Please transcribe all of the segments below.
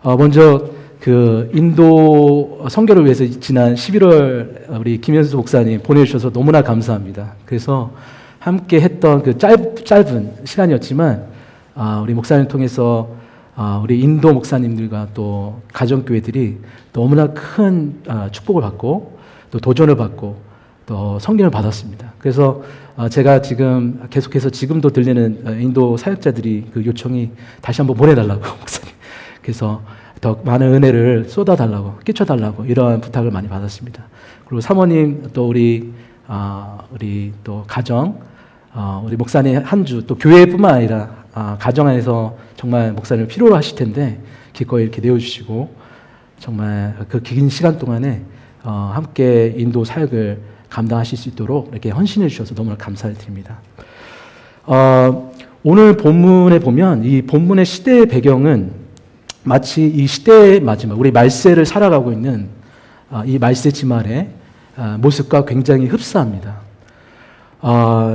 먼저 그 인도 선교를 위해서 지난 11월 우리 김현수 목사님 보내주셔서 너무나 감사합니다. 그래서 함께 했던 그 짧은 시간이었지만 우리 목사님 통해서 우리 인도 목사님들과 또 가정교회들이 너무나 큰 축복을 받고 또 도전을 받고 또 성경을 받았습니다. 그래서 제가 지금 계속해서 지금도 들리는 인도 사역자들이 그 요청이 다시 한번 보내달라고 목사님. 그래서 더 많은 은혜를 쏟아달라고 끼쳐달라고 이러한 부탁을 많이 받았습니다. 그리고 사모님 또 우리 또 가정 우리 목사님 한 주 또 교회뿐만 아니라 가정 안에서 정말 목사님을 필요로 하실 텐데 기꺼이 이렇게 내어주시고 정말 그 긴 시간 동안에 함께 인도 사역을 감당하실 수 있도록 이렇게 헌신해 주셔서 너무나 감사를 드립니다. 오늘 본문에 보면 이 본문의 시대의 배경은 마치 이 시대의 마지막 우리 말세를 살아가고 있는 이 말세 지말의 모습과 굉장히 흡사합니다.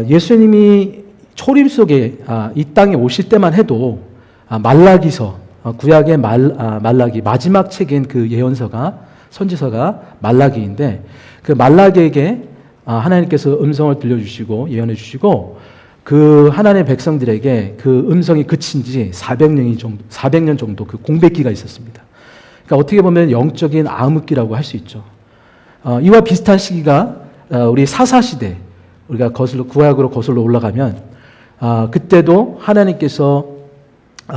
예수님이 초림 속에 이 땅에 오실 때만 해도 말라기서 구약의 말라기 마지막 책인 그 예언서가 선지서가 말라기인데 그 말라기에게 하나님께서 음성을 들려주시고 예언해 주시고 그 하나님의 백성들에게 그 음성이 그친 지 400년 정도 그 공백기가 있었습니다. 그러니까 어떻게 보면 영적인 암흑기라고 할 수 있죠. 이와 비슷한 시기가 우리 사사시대 우리가 구약으로 거슬러 올라가면 그때도 하나님께서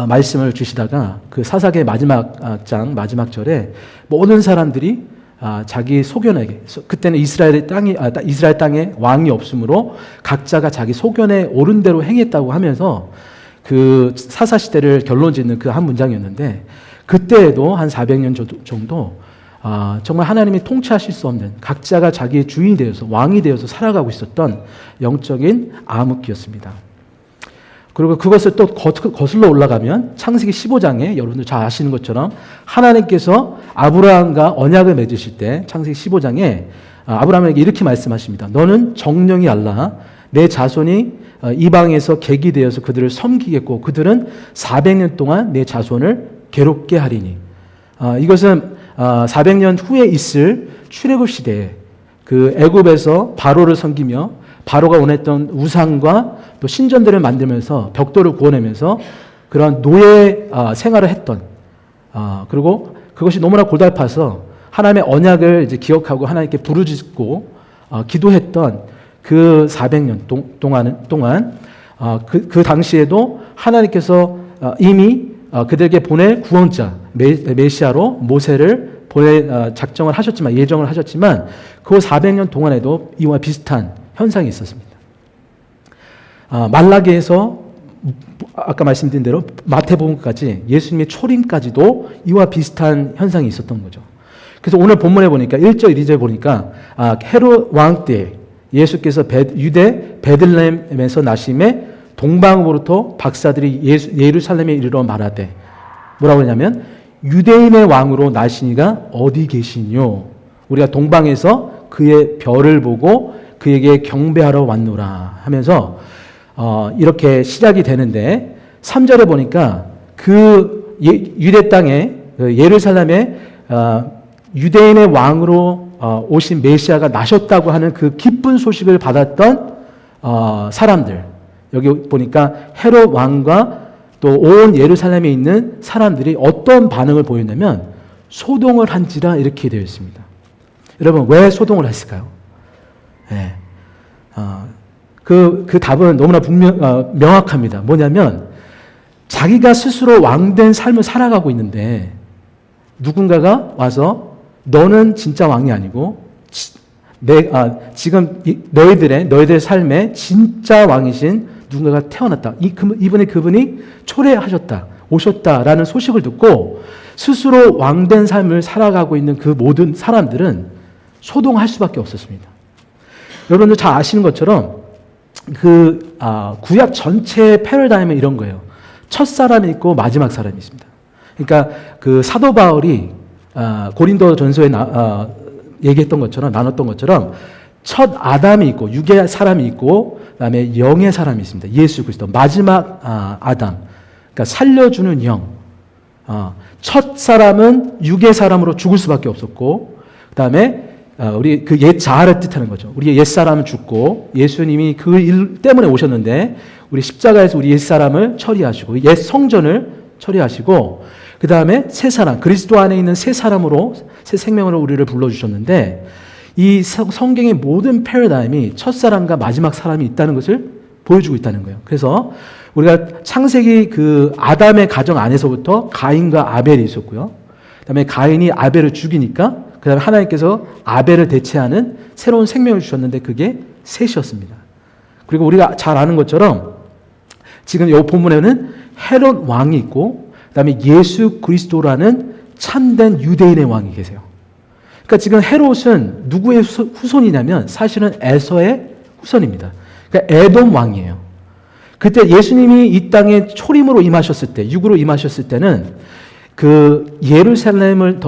말씀을 주시다가 그 사사기의 마지막 장 마지막 절에 모든 사람들이 자기 소견에게 그때는 이스라엘 땅에 왕이 없으므로 각자가 자기 소견에 옳은 대로 행했다고 하면서 그 사사 시대를 결론짓는 그 한 문장이었는데 그때에도 한 400년 정도 정말 하나님이 통치하실 수 없는 각자가 자기의 주인이 되어서 왕이 되어서 살아가고 있었던 영적인 암흑기였습니다. 그리고 그것을 또 거슬러 올라가면 창세기 15장에 여러분들 잘 아시는 것처럼 하나님께서 아브라함과 언약을 맺으실 때 창세기 15장에 아브라함에게 이렇게 말씀하십니다. 너는 정령이 알라. 내 자손이 이방에서 객이 되어서 그들을 섬기겠고 그들은 400년 동안 내 자손을 괴롭게 하리니. 이것은 400년 후에 있을 출애굽 시대에 그 애굽에서 바로를 섬기며 바로가 원했던 우상과 또 신전들을 만들면서 벽돌을 구워내면서 그런 노예 생활을 했던 그리고 그것이 너무나 고달파서 하나님의 언약을 이제 기억하고 하나님께 부르짖고 기도했던 그 400년 동안 그 당시에도 하나님께서 이미 그들에게 보낼 구원자 메시아로 모세를 작정을 하셨지만 예정을 하셨지만 그 400년 동안에도 이와 비슷한 현상이 있었습니다. 말라기에서 아까 말씀드린 대로 마태복음까지 예수님의 초림까지도 이와 비슷한 현상이 있었던 거죠. 그래서 오늘 본문에 보니까 1절, 2절 보니까 헤롯 왕 때 예수께서 유대 베들레헴에서 나심에 동방으로부터 박사들이 예루살렘에 이르러 말하되 뭐라고 하냐면 유대인의 왕으로 나시니가 어디 계시뇨? 우리가 동방에서 그의 별을 보고 그에게 경배하러 왔노라 하면서 이렇게 시작이 되는데 3절에 보니까 그 유대 땅에 예루살렘에 유대인의 왕으로 오신 메시아가 나셨다고 하는 그 기쁜 소식을 받았던 사람들 여기 보니까 헤롯 왕과 또 온 예루살렘에 있는 사람들이 어떤 반응을 보였냐면 소동을 한지라 이렇게 되어 있습니다. 여러분 왜 소동을 했을까요? 네. 그 답은 너무나 명확합니다. 뭐냐면 자기가 스스로 왕된 삶을 살아가고 있는데 누군가가 와서 너는 진짜 왕이 아니고 지금 너희들의 삶에 진짜 왕이신 누군가가 태어났다. 그분이 초래하셨다. 오셨다라는 소식을 듣고 스스로 왕된 삶을 살아가고 있는 그 모든 사람들은 소동할 수밖에 없었습니다. 여러분들 잘 아시는 것처럼 구약 전체의 패러다임은 이런 거예요. 첫 사람이 있고 마지막 사람이 있습니다. 그러니까 그 사도 바울이 고린도 전서에 얘기했던 것처럼 나눴던 것처럼 첫 아담이 있고 육의 사람이 있고 그다음에 영의 사람이 있습니다. 예수 그리스도 마지막 아담. 그러니까 살려주는 영. 첫 사람은 육의 사람으로 죽을 수밖에 없었고, 그 다음에 우리 그 옛 자아를 뜻하는 거죠. 우리의 옛 사람은 죽고 예수님이 그 일 때문에 오셨는데 우리 십자가에서 우리 옛 사람을 처리하시고 옛 성전을 처리하시고 그 다음에 새 사람, 그리스도 안에 있는 새 사람으로 새 생명으로 우리를 불러주셨는데 이 성경의 모든 패러다임이 첫 사람과 마지막 사람이 있다는 것을 보여주고 있다는 거예요. 그래서 우리가 창세기 그 아담의 가정 안에서부터 가인과 아벨이 있었고요. 그 다음에 가인이 아벨을 죽이니까 그 다음에 하나님께서 아벨을 대체하는 새로운 생명을 주셨는데 그게 셋이었습니다. 그리고 우리가 잘 아는 것처럼 지금 이 본문에는 헤롯 왕이 있고 그 다음에 예수 그리스도라는 참된 유대인의 왕이 계세요. 그러니까 지금 헤롯은 누구의 후손이냐면 사실은 에서의 후손입니다. 그러니까 에돔 왕이에요. 그때 예수님이 이 땅에 초림으로 임하셨을 때, 육으로 임하셨을 때는 그 예루살렘을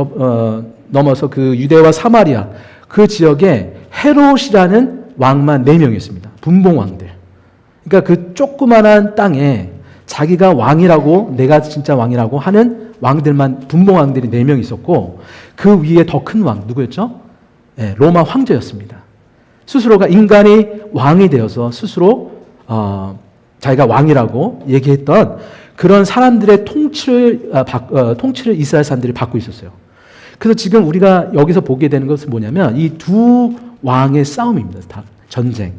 넘어서 그 유대와 사마리아 그 지역에 헤롯이라는 왕만 4명이었습니다. 분봉왕들. 그러니까 그 조그만한 땅에 자기가 왕이라고 내가 진짜 왕이라고 하는 왕들만 분봉왕들이 4명 있었고 그 위에 더 큰 왕 누구였죠? 네, 로마 황제였습니다. 스스로가 인간이 왕이 되어서 스스로 자기가 왕이라고 얘기했던 그런 사람들의 통치를 이스라엘 사람들이 받고 있었어요. 그래서 지금 우리가 여기서 보게 되는 것은 뭐냐면 이 두 왕의 싸움입니다. 다 전쟁.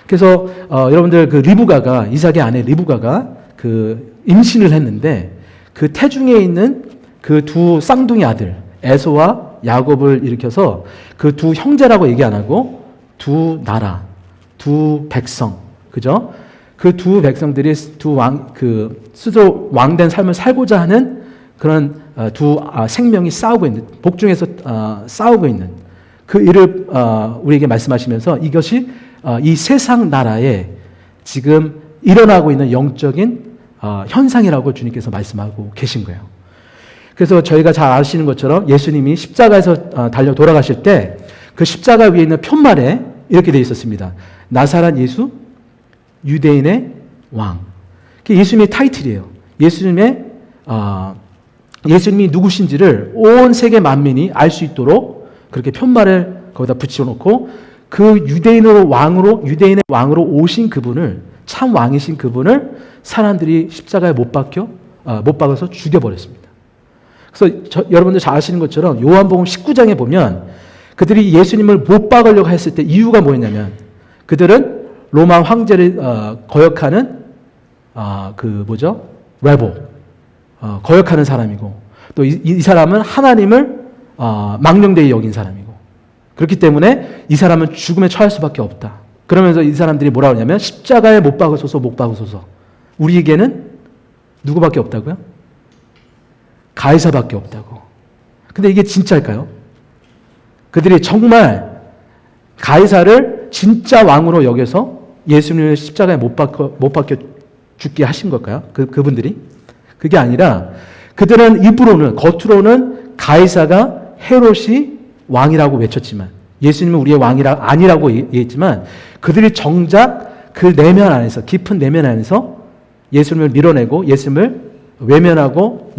그래서 여러분들 그 리브가가 이삭의 아내 리브가가 그 임신을 했는데 그 태중에 있는 그 두 쌍둥이 아들 에서와 야곱을 일으켜서 그 두 형제라고 얘기 안 하고 두 나라, 두 백성, 그죠? 그 두 백성들이 스스로 왕된 삶을 살고자 하는 그런 두 생명이 싸우고 있는, 복중에서 싸우고 있는 그 일을 우리에게 말씀하시면서 이것이 이 세상 나라에 지금 일어나고 있는 영적인 현상이라고 주님께서 말씀하고 계신 거예요. 그래서 저희가 잘 아시는 것처럼 예수님이 십자가에서 달려 돌아가실 때 그 십자가 위에 있는 편말에 이렇게 되어 있었습니다. 나사렛 예수, 유대인의 왕. 그게 예수님의 타이틀이에요. 예수님이 누구신지를 온 세계 만민이 알 수 있도록 그렇게 편말을 거기다 붙여놓고 그 유대인의 왕으로 오신 그분을, 참 왕이신 그분을 사람들이 십자가에 못 박아서 죽여버렸습니다. 그래서 여러분들 잘 아시는 것처럼 요한복음 19장에 보면 그들이 예수님을 못 박으려고 했을 때 이유가 뭐였냐면 그들은 로마 황제를 거역하는 레보, 거역하는 사람이고 또 이 사람은 하나님을 망령되이 여긴 사람이고 그렇기 때문에 이 사람은 죽음에 처할 수밖에 없다. 그러면서 이 사람들이 뭐라고 하냐면 십자가에 못 박으소서, 못 박으소서. 우리에게는 누구밖에 없다고요? 가이사밖에 없다고. 근데 이게 진짜일까요? 그들이 정말 가이사를 진짜 왕으로 여겨서 예수님을 십자가에 못 박혀 죽게 하신 걸까요? 그분들이? 그게 아니라 그들은 겉으로는 가이사가 헤롯이 왕이라고 외쳤지만 예수님은 우리의 아니라고 얘기했지만 그들이 정작 그 내면 안에서, 깊은 내면 안에서 예수님을 밀어내고 예수님을 외면하고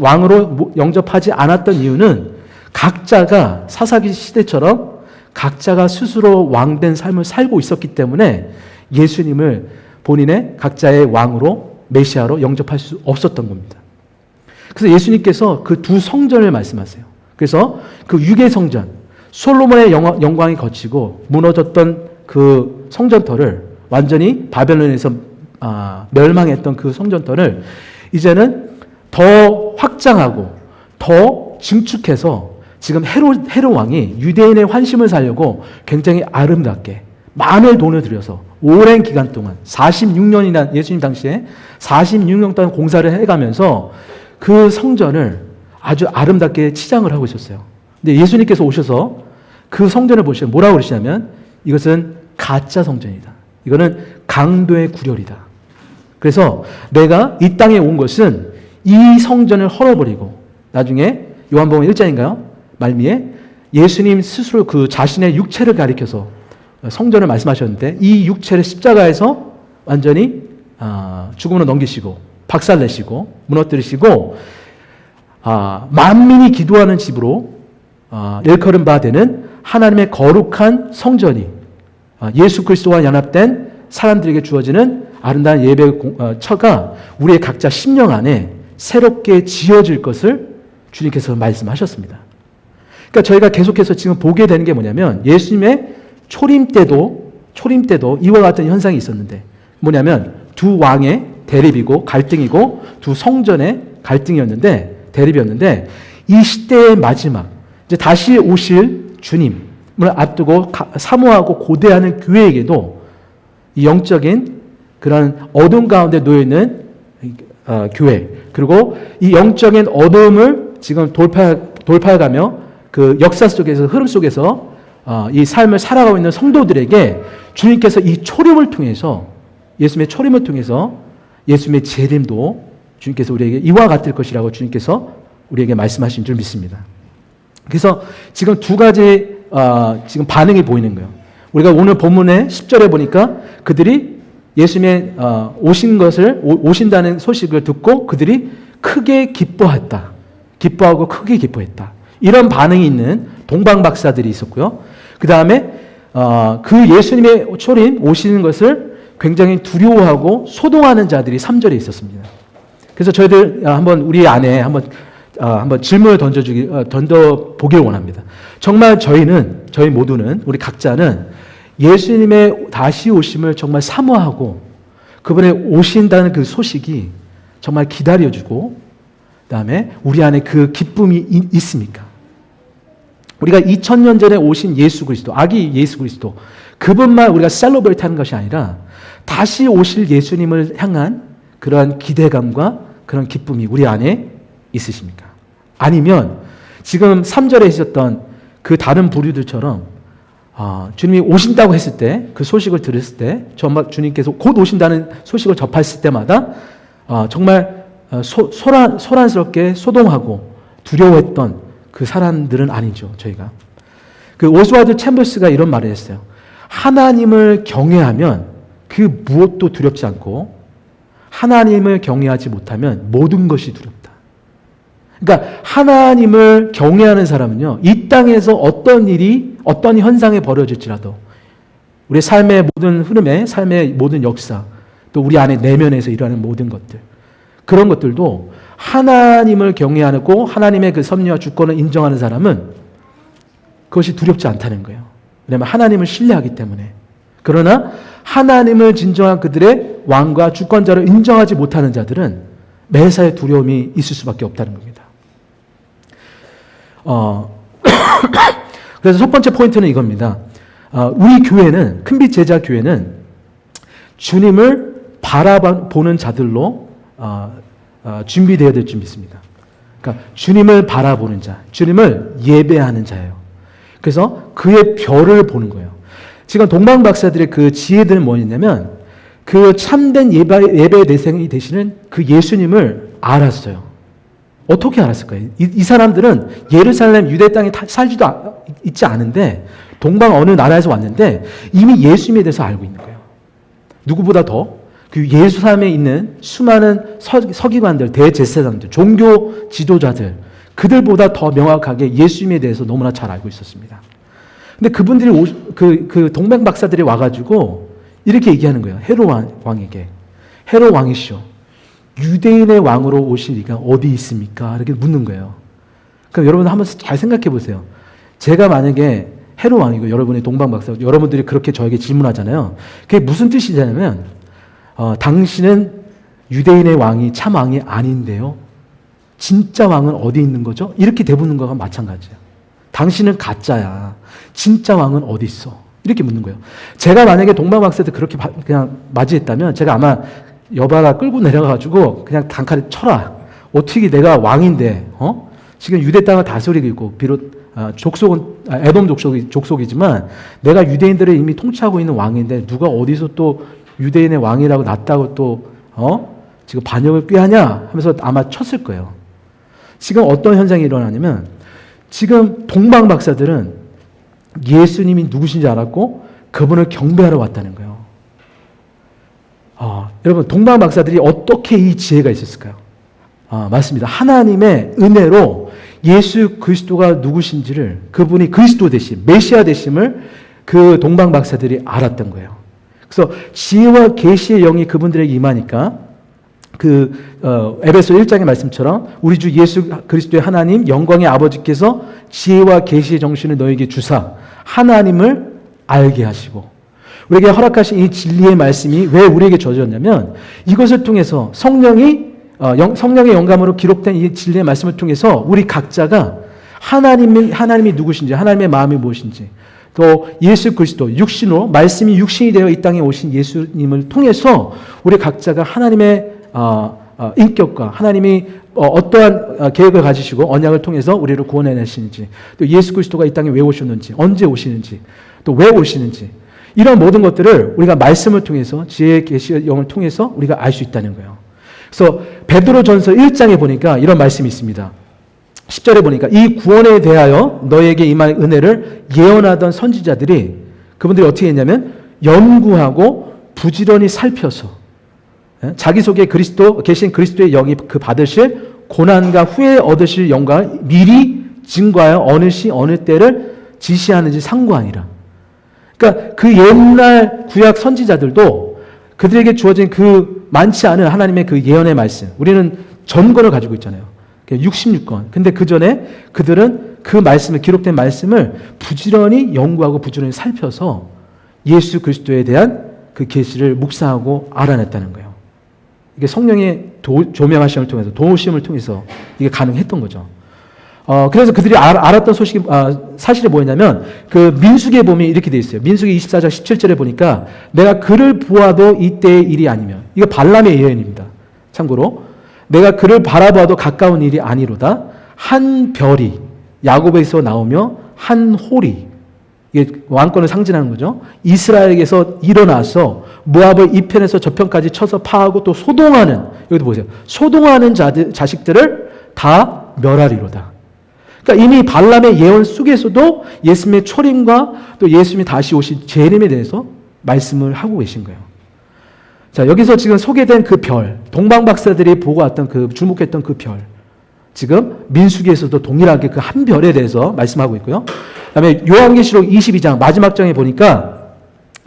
왕으로 영접하지 않았던 이유는 각자가 사사기 시대처럼 각자가 스스로 왕된 삶을 살고 있었기 때문에 예수님을 본인의 각자의 왕으로 메시아로 영접할 수 없었던 겁니다. 그래서 예수님께서 그 두 성전을 말씀하세요. 그래서 그 유괴 성전, 솔로몬의 영광이 거치고 무너졌던 그 성전터를 완전히 바벨론에서 멸망했던 그 성전터를 이제는 더 확장하고 더 증축해서 지금 헤롯 왕이 유대인의 환심을 살려고 굉장히 아름답게 많은 돈을 들여서 오랜 기간 동안 46년이나 예수님 당시에 46년 동안 공사를 해가면서 그 성전을 아주 아름답게 치장을 하고 있었어요. 근데 예수님께서 오셔서 그 성전을 보시면 뭐라고 그러시냐면 이것은 가짜 성전이다. 이거는 강도의 구렬이다. 그래서 내가 이 땅에 온 것은 이 성전을 헐어버리고 나중에 요한복음 1장인가요? 말미에 예수님 스스로 그 자신의 육체를 가리켜서 성전을 말씀하셨는데 이 육체를 십자가에서 완전히 죽음으로 넘기시고 박살내시고 무너뜨리시고 만민이 기도하는 집으로 일컬은 바 되는 하나님의 거룩한 성전이 예수 그리스도와 연합된 사람들에게 주어지는 아름다운 예배의 처가 우리의 각자 심령 안에 새롭게 지어질 것을 주님께서 말씀하셨습니다. 그러니까 저희가 계속해서 지금 보게 되는 게 뭐냐면 예수님의 초림 때도 이와 같은 현상이 있었는데 뭐냐면 두 왕의 대립이고 갈등이고 두 성전의 갈등이었는데 대립이었는데 이 시대의 마지막 이제 다시 오실 주님을 앞두고 사모하고 고대하는 교회에게도 이 영적인 그런 어둠 가운데 놓여 있는 교회 그리고 이 영적인 어둠을 지금 돌파해가며 그 역사 속에서 흐름 속에서 이 삶을 살아가고 있는 성도들에게 주님께서 이 초림을 통해서 예수님의 초림을 통해서 예수님의 재림도 주님께서 우리에게 이와 같을 것이라고 주님께서 우리에게 말씀하신 줄 믿습니다. 그래서 지금 두 가지 지금 반응이 보이는 거예요. 우리가 오늘 본문의 10절에 보니까 그들이 예수님의 오신다는 소식을 듣고 그들이 크게 기뻐했다. 기뻐하고 크게 기뻐했다. 이런 반응이 있는 동방박사들이 있었고요. 그 다음에 그 예수님의 초림 오시는 것을 굉장히 두려워하고 소동하는 자들이 3절에 있었습니다. 그래서 저희들 한번 우리 안에 한번 질문을 던져보기를 원합니다. 정말 저희 모두는 우리 각자는 예수님의 다시 오심을 정말 사모하고 그분의 오신다는 그 소식이 정말 기다려주고 그다음에 우리 안에 그 기쁨이 있습니까? 우리가 2000년 전에 오신 예수 그리스도, 아기 예수 그리스도 그분만 우리가 셀러브레이트 하는 것이 아니라 다시 오실 예수님을 향한 그러한 기대감과 그런 기쁨이 우리 안에 있으십니까? 아니면 지금 3절에 있었던 그 다른 부류들처럼 주님이 오신다고 했을 때 그 소식을 들었을 때 정말 주님께서 곧 오신다는 소식을 접했을 때마다 정말 소란스럽게 소동하고 두려워했던 그 사람들은 아니죠. 저희가 그 오스와드 챔버스가 이런 말을 했어요. 하나님을 경외하면 그 무엇도 두렵지 않고 하나님을 경외하지 못하면 모든 것이 두렵다. 그러니까 하나님을 경외하는 사람은요, 이 땅에서 어떤 일이, 어떤 현상이 벌어질지라도 우리 삶의 모든 흐름에, 삶의 모든 역사, 또 우리 안에 내면에서 일어나는 모든 것들, 그런 것들도 하나님을 경외하고 하나님의 그 섭리와 주권을 인정하는 사람은 그것이 두렵지 않다는 거예요. 왜냐하면 하나님을 신뢰하기 때문에. 그러나 하나님을 진정한 그들의 왕과 주권자를 인정하지 못하는 자들은 매사에 두려움이 있을 수밖에 없다는 겁니다. 그래서 첫 번째 포인트는 이겁니다. 우리 교회는, 큰빛 제자 교회는 주님을 바라보는 자들로 준비되어야 될 줄 믿습니다. 그러니까 주님을 바라보는 자, 주님을 예배하는 자예요. 그래서 그의 별을 보는 거예요. 지금 동방박사들의 그 지혜들은 뭐였냐면 그 참된 예배의 대상이 되시는 그 예수님을 알았어요. 어떻게 알았을까요? 이 사람들은 예루살렘 유대 땅에 살지도 있지 않은데 동방 어느 나라에서 왔는데 이미 예수님에 대해서 알고 있는 거예요. 누구보다 더 그 예루살렘에 있는 수많은 서기관들, 대제사장들, 종교 지도자들 그들보다 더 명확하게 예수님에 대해서 너무나 잘 알고 있었습니다. 근데 그분들이 그 동방 박사들이 와가지고 이렇게 얘기하는 거예요. 헤롯 왕에게. 헤롯 왕이시오. 유대인의 왕으로 오실 리가 어디 있습니까? 이렇게 묻는 거예요. 그럼 여러분 한번 잘 생각해 보세요. 제가 만약에 헤롯 왕이고 여러분이 동방 박사, 여러분들이 그렇게 저에게 질문하잖아요. 그게 무슨 뜻이냐면 당신은 유대인의 왕이 참 왕이 아닌데요. 진짜 왕은 어디 있는 거죠? 이렇게 대묻는 거와 마찬가지예요. 당신은 가짜야. 진짜 왕은 어디 있어? 이렇게 묻는 거예요. 제가 만약에 동방박사들 그렇게 그냥 맞이했다면 제가 아마 여바가 끌고 내려가가지고 그냥 단칼에 쳐라. 어떻게 내가 왕인데, 지금 유대 땅을 다스리고 있고, 비록 족속은 에돔 족속이지만 내가 유대인들을 이미 통치하고 있는 왕인데 누가 어디서 또 유대인의 왕이라고 놨다고 또 지금 반역을 꾀하냐 하면서 아마 쳤을 거예요. 지금 어떤 현상이 일어나냐면 지금 동방 박사들은 예수님이 누구신지 알았고 그분을 경배하러 왔다는 거예요. 여러분 동방 박사들이 어떻게 이 지혜가 있었을까요? 맞습니다. 하나님의 은혜로 예수 그리스도가 누구신지를, 그분이 그리스도 되심, 메시아 되심을 그 동방 박사들이 알았던 거예요. 그래서 지혜와 계시의 영이 그분들에게 임하니까 에베소 1장의 말씀처럼 우리 주 예수 그리스도의 하나님 영광의 아버지께서 지혜와 계시의 정신을 너에게 주사 하나님을 알게 하시고, 우리에게 허락하신 이 진리의 말씀이 왜 우리에게 주어졌냐면, 이것을 통해서 성령의 영감으로 기록된 이 진리의 말씀을 통해서 우리 각자가 하나님이 누구신지, 하나님의 마음이 무엇인지, 또 예수 그리스도 육신으로, 말씀이 육신이 되어 이 땅에 오신 예수님을 통해서 우리 각자가 하나님의 인격과 하나님이 어떠한 계획을 가지시고 언약을 통해서 우리를 구원해내시는지, 또 예수 그리스도가 이 땅에 왜 오셨는지, 언제 오시는지, 또 왜 오시는지, 이런 모든 것들을 우리가 말씀을 통해서, 지혜의 계시의 영을 통해서 우리가 알 수 있다는 거예요. 그래서 베드로전서 1장에 보니까 이런 말씀이 있습니다. 10절에 보니까 이 구원에 대하여 너에게 임할 은혜를 예언하던 선지자들이, 그분들이 어떻게 했냐면 연구하고 부지런히 살펴서 자기 속에 계신 그리스도의 영이 그 받으실 고난과 후에 얻으실 영광을 미리 증거하여 어느 시 어느 때를 지시하는지 상고하니라. 그러니까 그 옛날 구약 선지자들도 그들에게 주어진 그 많지 않은 하나님의 그 예언의 말씀, 우리는 전권을 가지고 있잖아요. 66권. 근데 그 전에 그들은 그 말씀을, 기록된 말씀을 부지런히 연구하고 부지런히 살펴서 예수 그리스도에 대한 그 계시를 묵상하고 알아냈다는 거예요. 이게 성령의 조명하심을 통해서, 도우심을 통해서 이게 가능했던 거죠. 그래서 그들이 알았던 사실이 뭐였냐면, 그 민수기에 보면 이렇게 돼 있어요. 민수기 24장 17절에 보니까 내가 그를 보아도 이때의 일이 아니면, 이거 발람의 예언입니다. 참고로 내가 그를 바라봐도 가까운 일이 아니로다. 한 별이 야곱에서 나오며 한 홀이, 이게 왕권을 상징하는 거죠. 이스라엘에게서 일어나서 모압을 이 편에서 저 편까지 쳐서 파하고 또 소동하는, 여기도 보세요. 소동하는 자식들을 다 멸하리로다. 그러니까 이미 발람의 예언 속에서도 예수님의 초림과 또 예수님이 다시 오신 재림에 대해서 말씀을 하고 계신 거예요. 자, 여기서 지금 소개된 그 별, 동방 박사들이 보고 왔던 주목했던 그 별, 지금 민수기에서도 동일하게 그 한 별에 대해서 말씀하고 있고요. 그다음에 요한계시록 22장 마지막 장에 보니까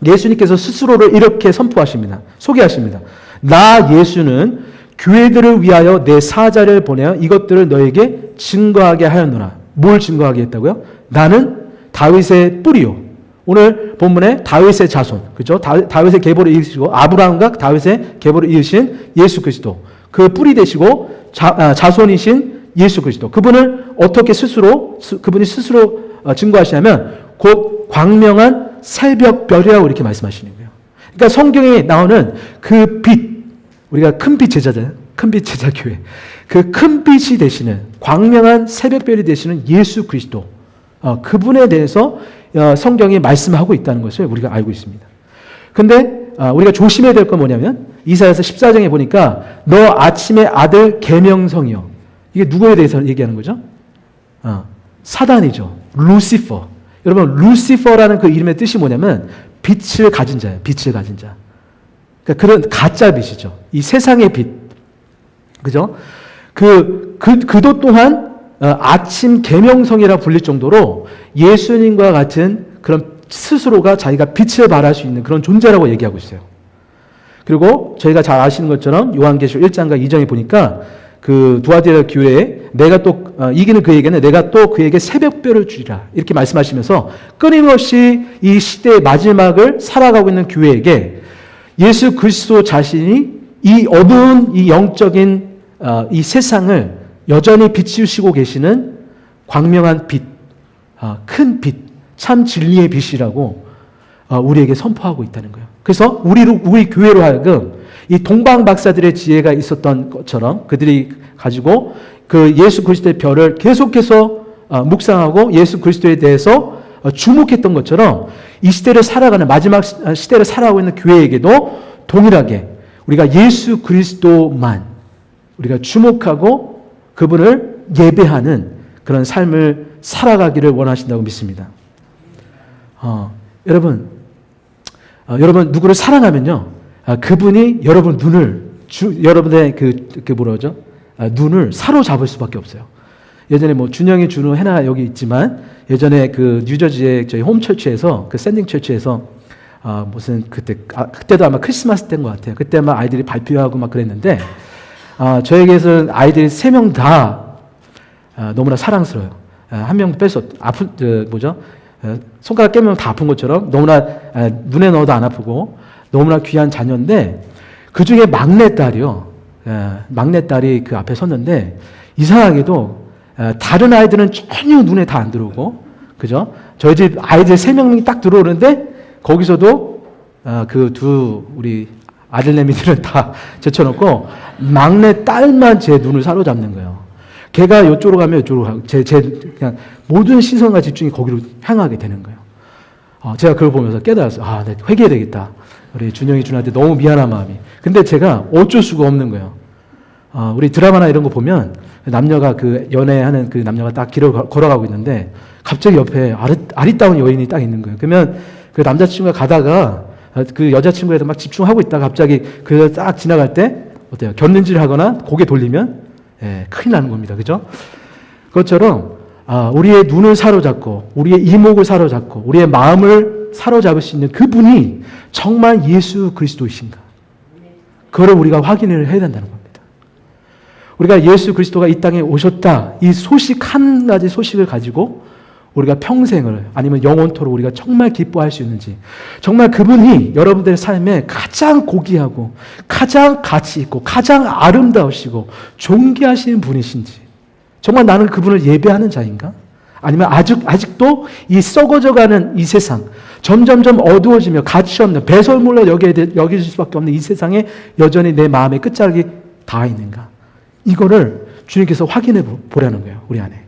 예수님께서 스스로를 이렇게 선포하십니다. 소개하십니다. 나 예수는 교회들을 위하여 내 사자를 보내어 이것들을 너에게 증거하게 하였노라. 뭘 증거하게 했다고요? 나는 다윗의 뿌리요. 오늘 본문에 다윗의 자손, 그죠? 다윗의 계보를 이으시고 아브라함과 다윗의 계보를 이으신 예수 그리스도, 그 뿌리 되시고 자손이신 예수 그리스도, 그분을 어떻게 그분이 스스로 증거하시냐면 곧 광명한 새벽별이라고 이렇게 말씀하시는 거예요. 그러니까 성경에 나오는 그 빛, 우리가 큰 빛 제자잖아요. 큰 빛 제자 교회. 그 큰 빛이 되시는, 광명한 새벽별이 되시는 예수 그리스도, 그분에 대해서 성경이 말씀하고 있다는 것을 우리가 알고 있습니다. 근데 우리가 조심해야 될 건 뭐냐면, 이사야서 14장에 보니까 너 아침의 아들 계명성이요. 이게 누구에 대해서 얘기하는 거죠? 사단이죠. 루시퍼. 여러분, 루시퍼라는 그 이름의 뜻이 뭐냐면 빛을 가진 자예요. 빛을 가진 자. 그러니까 그런 가짜 빛이죠. 이 세상의 빛. 그죠? 그도 또한 아침 계명성이라 불릴 정도로 예수님과 같은 그런 스스로가 자기가 빛을 발할 수 있는 그런 존재라고 얘기하고 있어요. 그리고 저희가 잘 아시는 것처럼 요한계시록 1장과 2장에 보니까 그 두아디라 교회에 내가 또 이기는 그에게는 내가 또 그에게 새벽별을 주리라 이렇게 말씀하시면서 끊임없이 이 시대의 마지막을 살아가고 있는 교회에게 예수 그리스도 자신이 이 어두운 이 영적인 이 세상을 여전히 비추시고 계시는 광명한 빛, 큰 빛, 참 진리의 빛이라고 우리에게 선포하고 있다는 거예요. 그래서 우리 교회로 하여금 이 동방 박사들의 지혜가 있었던 것처럼 그들이 가지고 그 예수 그리스도의 별을 계속해서 묵상하고 예수 그리스도에 대해서 주목했던 것처럼 이 시대를 살아가는 마지막 시대를 살아가고 있는 교회에게도 동일하게 우리가 예수 그리스도만 우리가 주목하고 그분을 예배하는 그런 삶을 살아가기를 원하신다고 믿습니다. 여러분 누구를 사랑하면요, 그분이 여러분 눈을 여러분의 그 뭐라 그러죠? 눈을 사로잡을 수밖에 없어요. 예전에 뭐 준영이, 준우, 해나 여기 있지만 예전에 그 뉴저지의 저희 홈처치에서 그 샌딩 처치에서 무슨 그때도 아마 크리스마스 때인 것 같아요. 그때 막 아이들이 발표하고 막 그랬는데 저에게서는 아이들이 3명 다 너무나 사랑스러워요. 한 명 뺄 수 아픈 손가락 깨면 다 아픈 것처럼 너무나 눈에 넣어도 안 아프고 너무나 귀한 자녀인데 그 중에 막내딸이 그 앞에 섰는데 이상하게도 다른 아이들은 전혀 눈에 다 안 들어오고, 그죠? 저희 집 아이들 3명이 딱 들어오는데 거기서도 우리 아들내미들은 다 제쳐놓고 막내딸만 제 눈을 사로잡는 거예요. 걔가 이쪽으로 가면 이쪽으로 가고 그냥 모든 시선과 집중이 거기로 향하게 되는 거예요. 제가 그걸 보면서 깨달았어요. 내가 회개해야 되겠다. 우리 준영이, 준한테 너무 미안한 마음이. 근데 제가 어쩔 수가 없는 거예요. 우리 드라마나 이런 거 보면 남녀가 그 연애하는 그 남녀가 딱 길을 걸어가고 있는데 갑자기 옆에 아리따운 여인이 딱 있는 거예요. 그러면 그 남자친구가 가다가 그 여자친구에도 막 집중하고 있다가 갑자기 그 딱 지나갈 때 어때요? 곁눈질을 하거나 고개 돌리면 큰일 나는 겁니다. 그죠? 그것처럼 우리의 눈을 사로잡고 우리의 이목을 사로잡고 우리의 마음을 사로잡을 수 있는 그분이 정말 예수 그리스도이신가? 그걸 우리가 확인을 해야 된다는 겁니다. 우리가 예수 그리스도가 이 땅에 오셨다, 이 소식, 한 가지 소식을 가지고 우리가 평생을 아니면 영원토록 우리가 정말 기뻐할 수 있는지, 정말 그분이 여러분들의 삶에 가장 고귀하고 가장 가치 있고 가장 아름다우시고 존귀하신 분이신지, 정말 나는 그분을 예배하는 자인가? 아니면 아직도 이 썩어져가는 이 세상, 점점점 어두워지며 가치 없는 배설물로 여길 수밖에 없는 이 세상에 여전히 내 마음의 끝자락이 닿아 있는가? 이거를 주님께서 확인해 보라는 거예요. 우리 안에.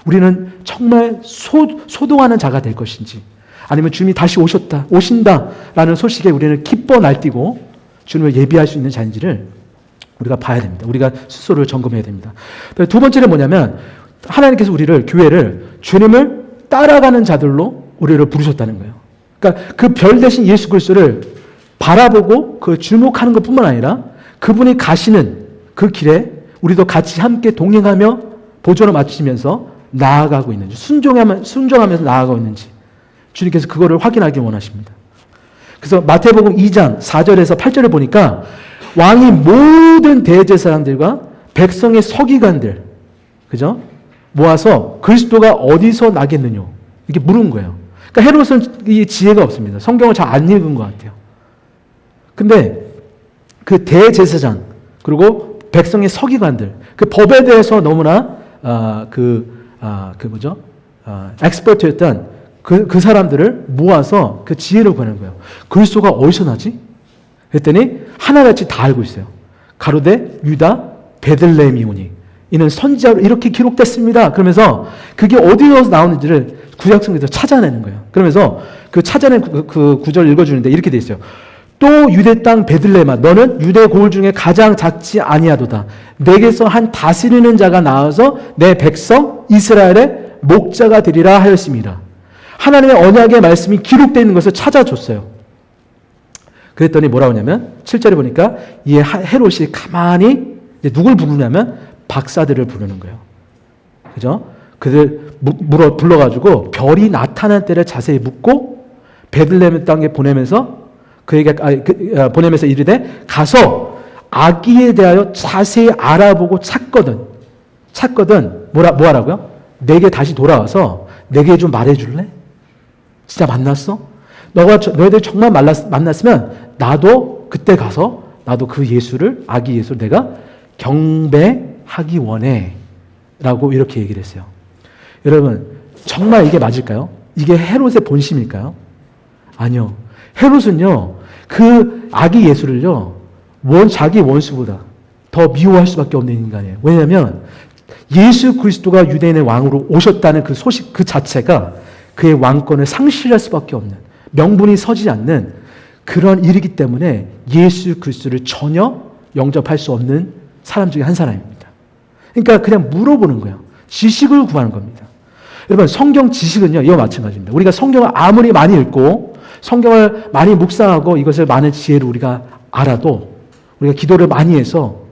우리는 정말 소동하는 자가 될 것인지, 아니면 주님이 다시 오신다라는 소식에 우리는 기뻐 날뛰고 주님을 예비할 수 있는 자인지를 우리가 봐야 됩니다. 우리가 스스로를 점검해야 됩니다. 두 번째는 뭐냐면, 하나님께서 교회를 주님을 따라가는 자들로 우리를 부르셨다는 거예요. 그러니까 그 별 대신 예수 그리스도를 바라보고 그 주목하는 것뿐만 아니라 그분이 가시는 그 길에 우리도 같이 함께 동행하며 보조를 맞추면서 나아가고 있는지, 순종하면서 나아가고 있는지 주님께서 그거를 확인하기 원하십니다. 그래서 마태복음 2장 4절에서 8절을 보니까 왕이 모든 대제사장들과 백성의 서기관들, 그죠? 모아서 그리스도가 어디서 나겠느냐 이렇게 물은 거예요. 그러니까 헤롯은 이 지혜가 없습니다. 성경을 잘 안 읽은 것 같아요. 근데 그 대제사장 그리고 백성의 서기관들, 그 법에 대해서 너무나 엑스퍼트였던 그 사람들을 모아서 그 지혜를 구하는 거예요. 그리스도가 어디서 나지? 그랬더니 하나같이 다 알고 있어요. 가로되 유다 베들레헴이오니 이는 선지자로 이렇게 기록됐습니다. 그러면서 그게 어디서 나오는지를 구약성에서 찾아내는 거예요. 그러면서 그 찾아낸 그 구절을 읽어주는데 이렇게 돼 있어요. 또 유대 땅 베들레헴아, 너는 유대 고을 중에 가장 작지 아니하도다. 내게서 한 다스리는 자가 나와서 내 백성 이스라엘의 목자가 되리라 하였습니다. 하나님의 언약의 말씀이 기록되어 있는 것을 찾아줬어요. 그랬더니 뭐라고 하냐면 7절에 보니까 이 헤롯이 가만히 누굴 부르냐면 박사들을 부르는 거예요. 그죠? 그들 불러가지고 별이 나타난 때를 자세히 묻고 베들레헴 땅에 보내면서 보내면서 이르되 가서 아기에 대하여 자세히 알아보고 찾거든 뭐 하라고요? 내게 다시 돌아와서 내게 좀 말해줄래? 진짜 만났어? 너희들 정말 만났으면 나도 그때 가서 나도 그 예수를, 아기 예수를 내가 경배하기 원해 라고 이렇게 얘기를 했어요. 여러분, 정말 이게 맞을까요? 이게 헤롯의 본심일까요? 아니요. 헤롯은요, 그 아기 예수를요, 자기 원수보다 더 미워할 수밖에 없는 인간이에요. 왜냐하면 예수 그리스도가 유대인의 왕으로 오셨다는 그 소식 그 자체가 그의 왕권을 상실할 수밖에 없는, 명분이 서지 않는 그런 일이기 때문에 예수 그리스도를 전혀 영접할 수 없는 사람 중에 한 사람입니다. 그러니까 그냥 물어보는 거예요. 지식을 구하는 겁니다. 여러분, 성경 지식은요, 이와 마찬가지입니다. 우리가 성경을 아무리 많이 읽고 성경을 많이 묵상하고 이것을 많은 지혜를 우리가 알아도, 우리가 기도를 많이 해서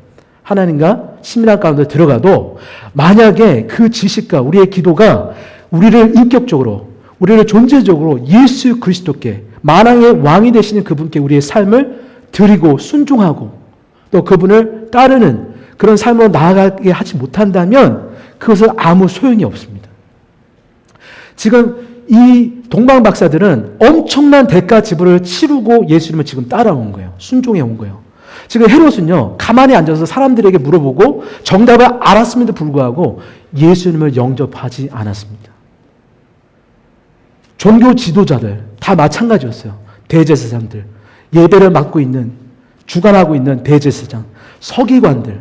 하나님과 친밀한 가운데 들어가도 만약에 그 지식과 우리의 기도가 우리를 인격적으로, 우리를 존재적으로 예수 그리스도께, 만왕의 왕이 되시는 그분께 우리의 삶을 드리고 순종하고 또 그분을 따르는 그런 삶으로 나아가게 하지 못한다면 그것은 아무 소용이 없습니다. 지금 이 동방 박사들은 엄청난 대가 지불을 치르고 예수님을 지금 따라온 거예요. 순종해 온 거예요. 지금 헤롯은요, 가만히 앉아서 사람들에게 물어보고 정답을 알았음에도 불구하고 예수님을 영접하지 않았습니다. 종교 지도자들 다 마찬가지였어요. 대제사장들, 예배를 맡고 있는, 주관하고 있는 대제사장, 서기관들,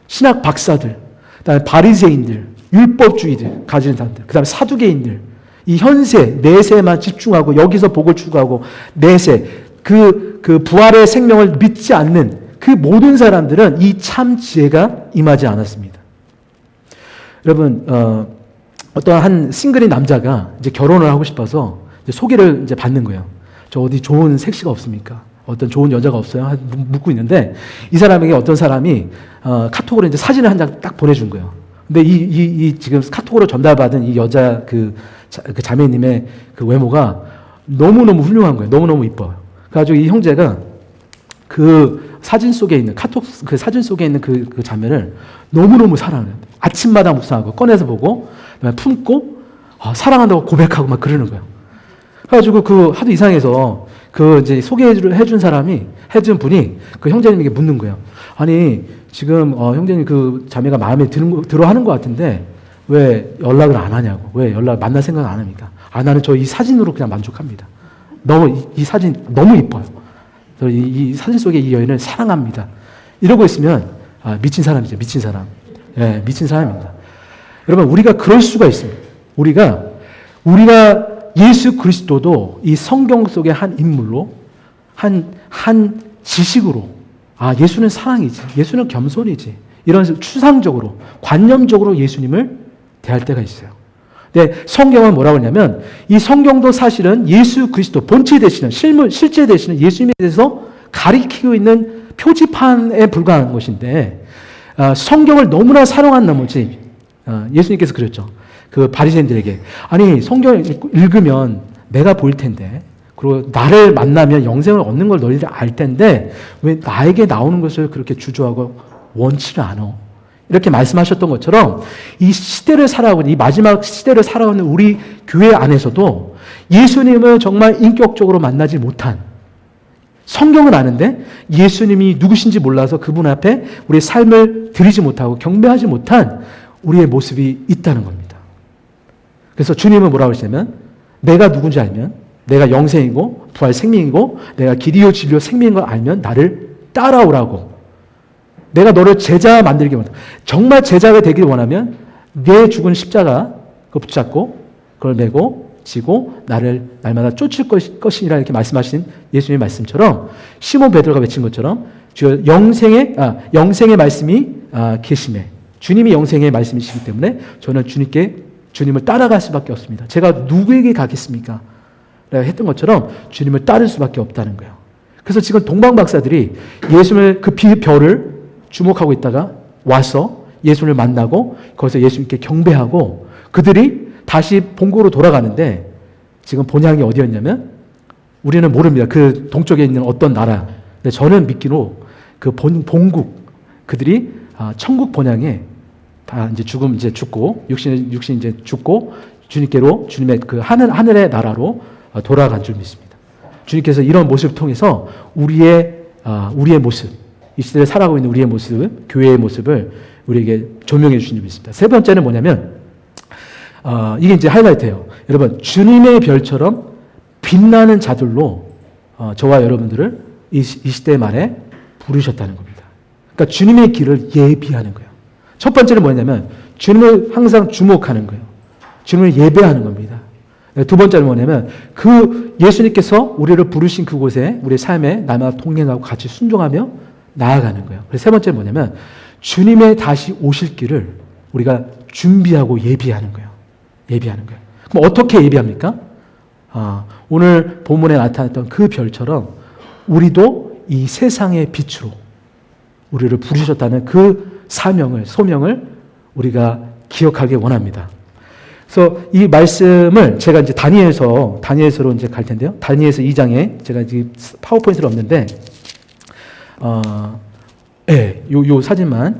신학 박사들, 그다음에 바리새인들, 율법주의들 가지는 사람들, 그다음에 사두개인들, 이 현세, 내세에만 집중하고 여기서 복을 추구하고 내세, 그 부활의 생명을 믿지 않는 그 모든 사람들은 이 참 지혜가 임하지 않았습니다. 여러분, 어떤 한 싱글인 남자가 이제 결혼을 하고 싶어서 이제 소개를 이제 받는 거예요. 저 어디 좋은 색시가 없습니까? 어떤 좋은 여자가 없어요? 묻고 있는데 이 사람에게 어떤 사람이 카톡으로 이제 사진을 한 장 딱 보내준 거예요. 근데 이 지금 카톡으로 전달받은 이 여자 그 자매님의 그 외모가 너무너무 훌륭한 거예요. 너무너무 이뻐요. 그래가지고 이 형제가 그 사진 속에 있는, 카톡 그 사진 속에 있는 그 자매를 너무너무 사랑해요. 아침마다 묵상하고 꺼내서 보고, 그다음에 품고, 사랑한다고 고백하고 막 그러는 거예요. 그래가지고 그 하도 이상해서 그 이제 소개를 해준 사람이, 해준 분이 그 형제님에게 묻는 거예요. 아니, 지금 형제님 그 자매가 마음에 들어 하는 것 같은데 왜 연락을 안 하냐고. 왜 만날 생각 안 합니까? 나는 저 이 사진으로 그냥 만족합니다. 너무 이 사진 너무 이뻐요. 이 사진 속의 이 여인을 사랑합니다. 이러고 있으면 미친 사람이죠. 미친 사람. 예, 미친 사람입니다. 여러분, 우리가 그럴 수가 있습니다. 우리가 예수 그리스도도 이 성경 속의 한 인물로, 한 지식으로, 예수는 사랑이지, 예수는 겸손이지, 이런 추상적으로, 관념적으로 예수님을 대할 때가 있어요. 근데 성경은 뭐라고 하냐면, 이 성경도 사실은 예수 그리스도, 본체 되시는, 실제 되시는 예수님에 대해서 가리키고 있는 표지판에 불과한 것인데, 성경을 너무나 사랑한 나머지, 예수님께서 그랬죠. 그 바리새인들에게, 아니, 성경을 읽으면 내가 보일 텐데, 그리고 나를 만나면 영생을 얻는 걸 너희들 알 텐데, 왜 나에게 나오는 것을 그렇게 주저하고 원치를 않아? 이렇게 말씀하셨던 것처럼 이 시대를 살아가고 있는, 이 마지막 시대를 살아가는 우리 교회 안에서도 예수님을 정말 인격적으로 만나지 못한, 성경은 아는데 예수님이 누구신지 몰라서 그분 앞에 우리의 삶을 드리지 못하고 경배하지 못한 우리의 모습이 있다는 겁니다. 그래서 주님은 뭐라고 하시냐면, 내가 누군지 알면, 내가 영생이고 부활 생명이고 내가 길이요 진리요 생명인 걸 알면 나를 따라오라고. 내가 너를 제자 만들기 원한다. 정말 제자가 되길 원하면 내 죽은 십자가 그걸 붙잡고 그걸 메고 지고 나를 날마다 쫓을 것이니라 이렇게 말씀하신 예수님의 말씀처럼, 시몬 베드로가 외친 것처럼 영생의 말씀이 계심에, 주님이 영생의 말씀이시기 때문에 저는 주님을 따라갈 수밖에 없습니다. 제가 누구에게 가겠습니까? 라고 했던 것처럼 주님을 따를 수밖에 없다는 거예요. 그래서 지금 동방 박사들이 예수님을 그 별을 주목하고 있다가 와서 예수님을 만나고 거기서 예수님께 경배하고 그들이 다시 본국으로 돌아가는데, 지금 본향이 어디였냐면, 우리는 모릅니다. 그 동쪽에 있는 어떤 나라. 근데 저는 믿기로 그 본국, 그들이 천국 본향에 다 이제 죽고 육신 이제 죽고 주님께로, 주님의 그 하늘의 나라로 돌아간 줄 믿습니다. 주님께서 이런 모습을 통해서 우리의 모습, 이 시대를 살아가고 있는 우리의 모습, 교회의 모습을 우리에게 조명해 주신 줄 믿습니다. 세 번째는 뭐냐면, 이게 이제 하이라이트예요. 여러분, 주님의 별처럼 빛나는 자들로 저와 여러분들을 이 시대 말에 부르셨다는 겁니다. 그러니까 주님의 길을 예비하는 거예요. 첫 번째는 뭐냐면 주님을 항상 주목하는 거예요. 주님을 예배하는 겁니다. 두 번째는 뭐냐면 그 예수님께서 우리를 부르신 그곳에 우리의 삶에 날마다 동행하고 같이 순종하며 나아가는 거예요. 그래서 세 번째는 뭐냐면 주님의 다시 오실 길을 우리가 준비하고 예비하는 거예요. 예비하는 거예요. 그럼 어떻게 예비합니까? 오늘 본문에 나타났던 그 별처럼 우리도 이 세상의 빛으로 우리를 부르셨다는 그 소명을 우리가 기억하기 원합니다. 그래서 이 말씀을 제가 이제 다니엘서로 이제 갈 텐데요. 다니엘서 2장에 제가 이제 파워포인트는 없는데, 요 사진만,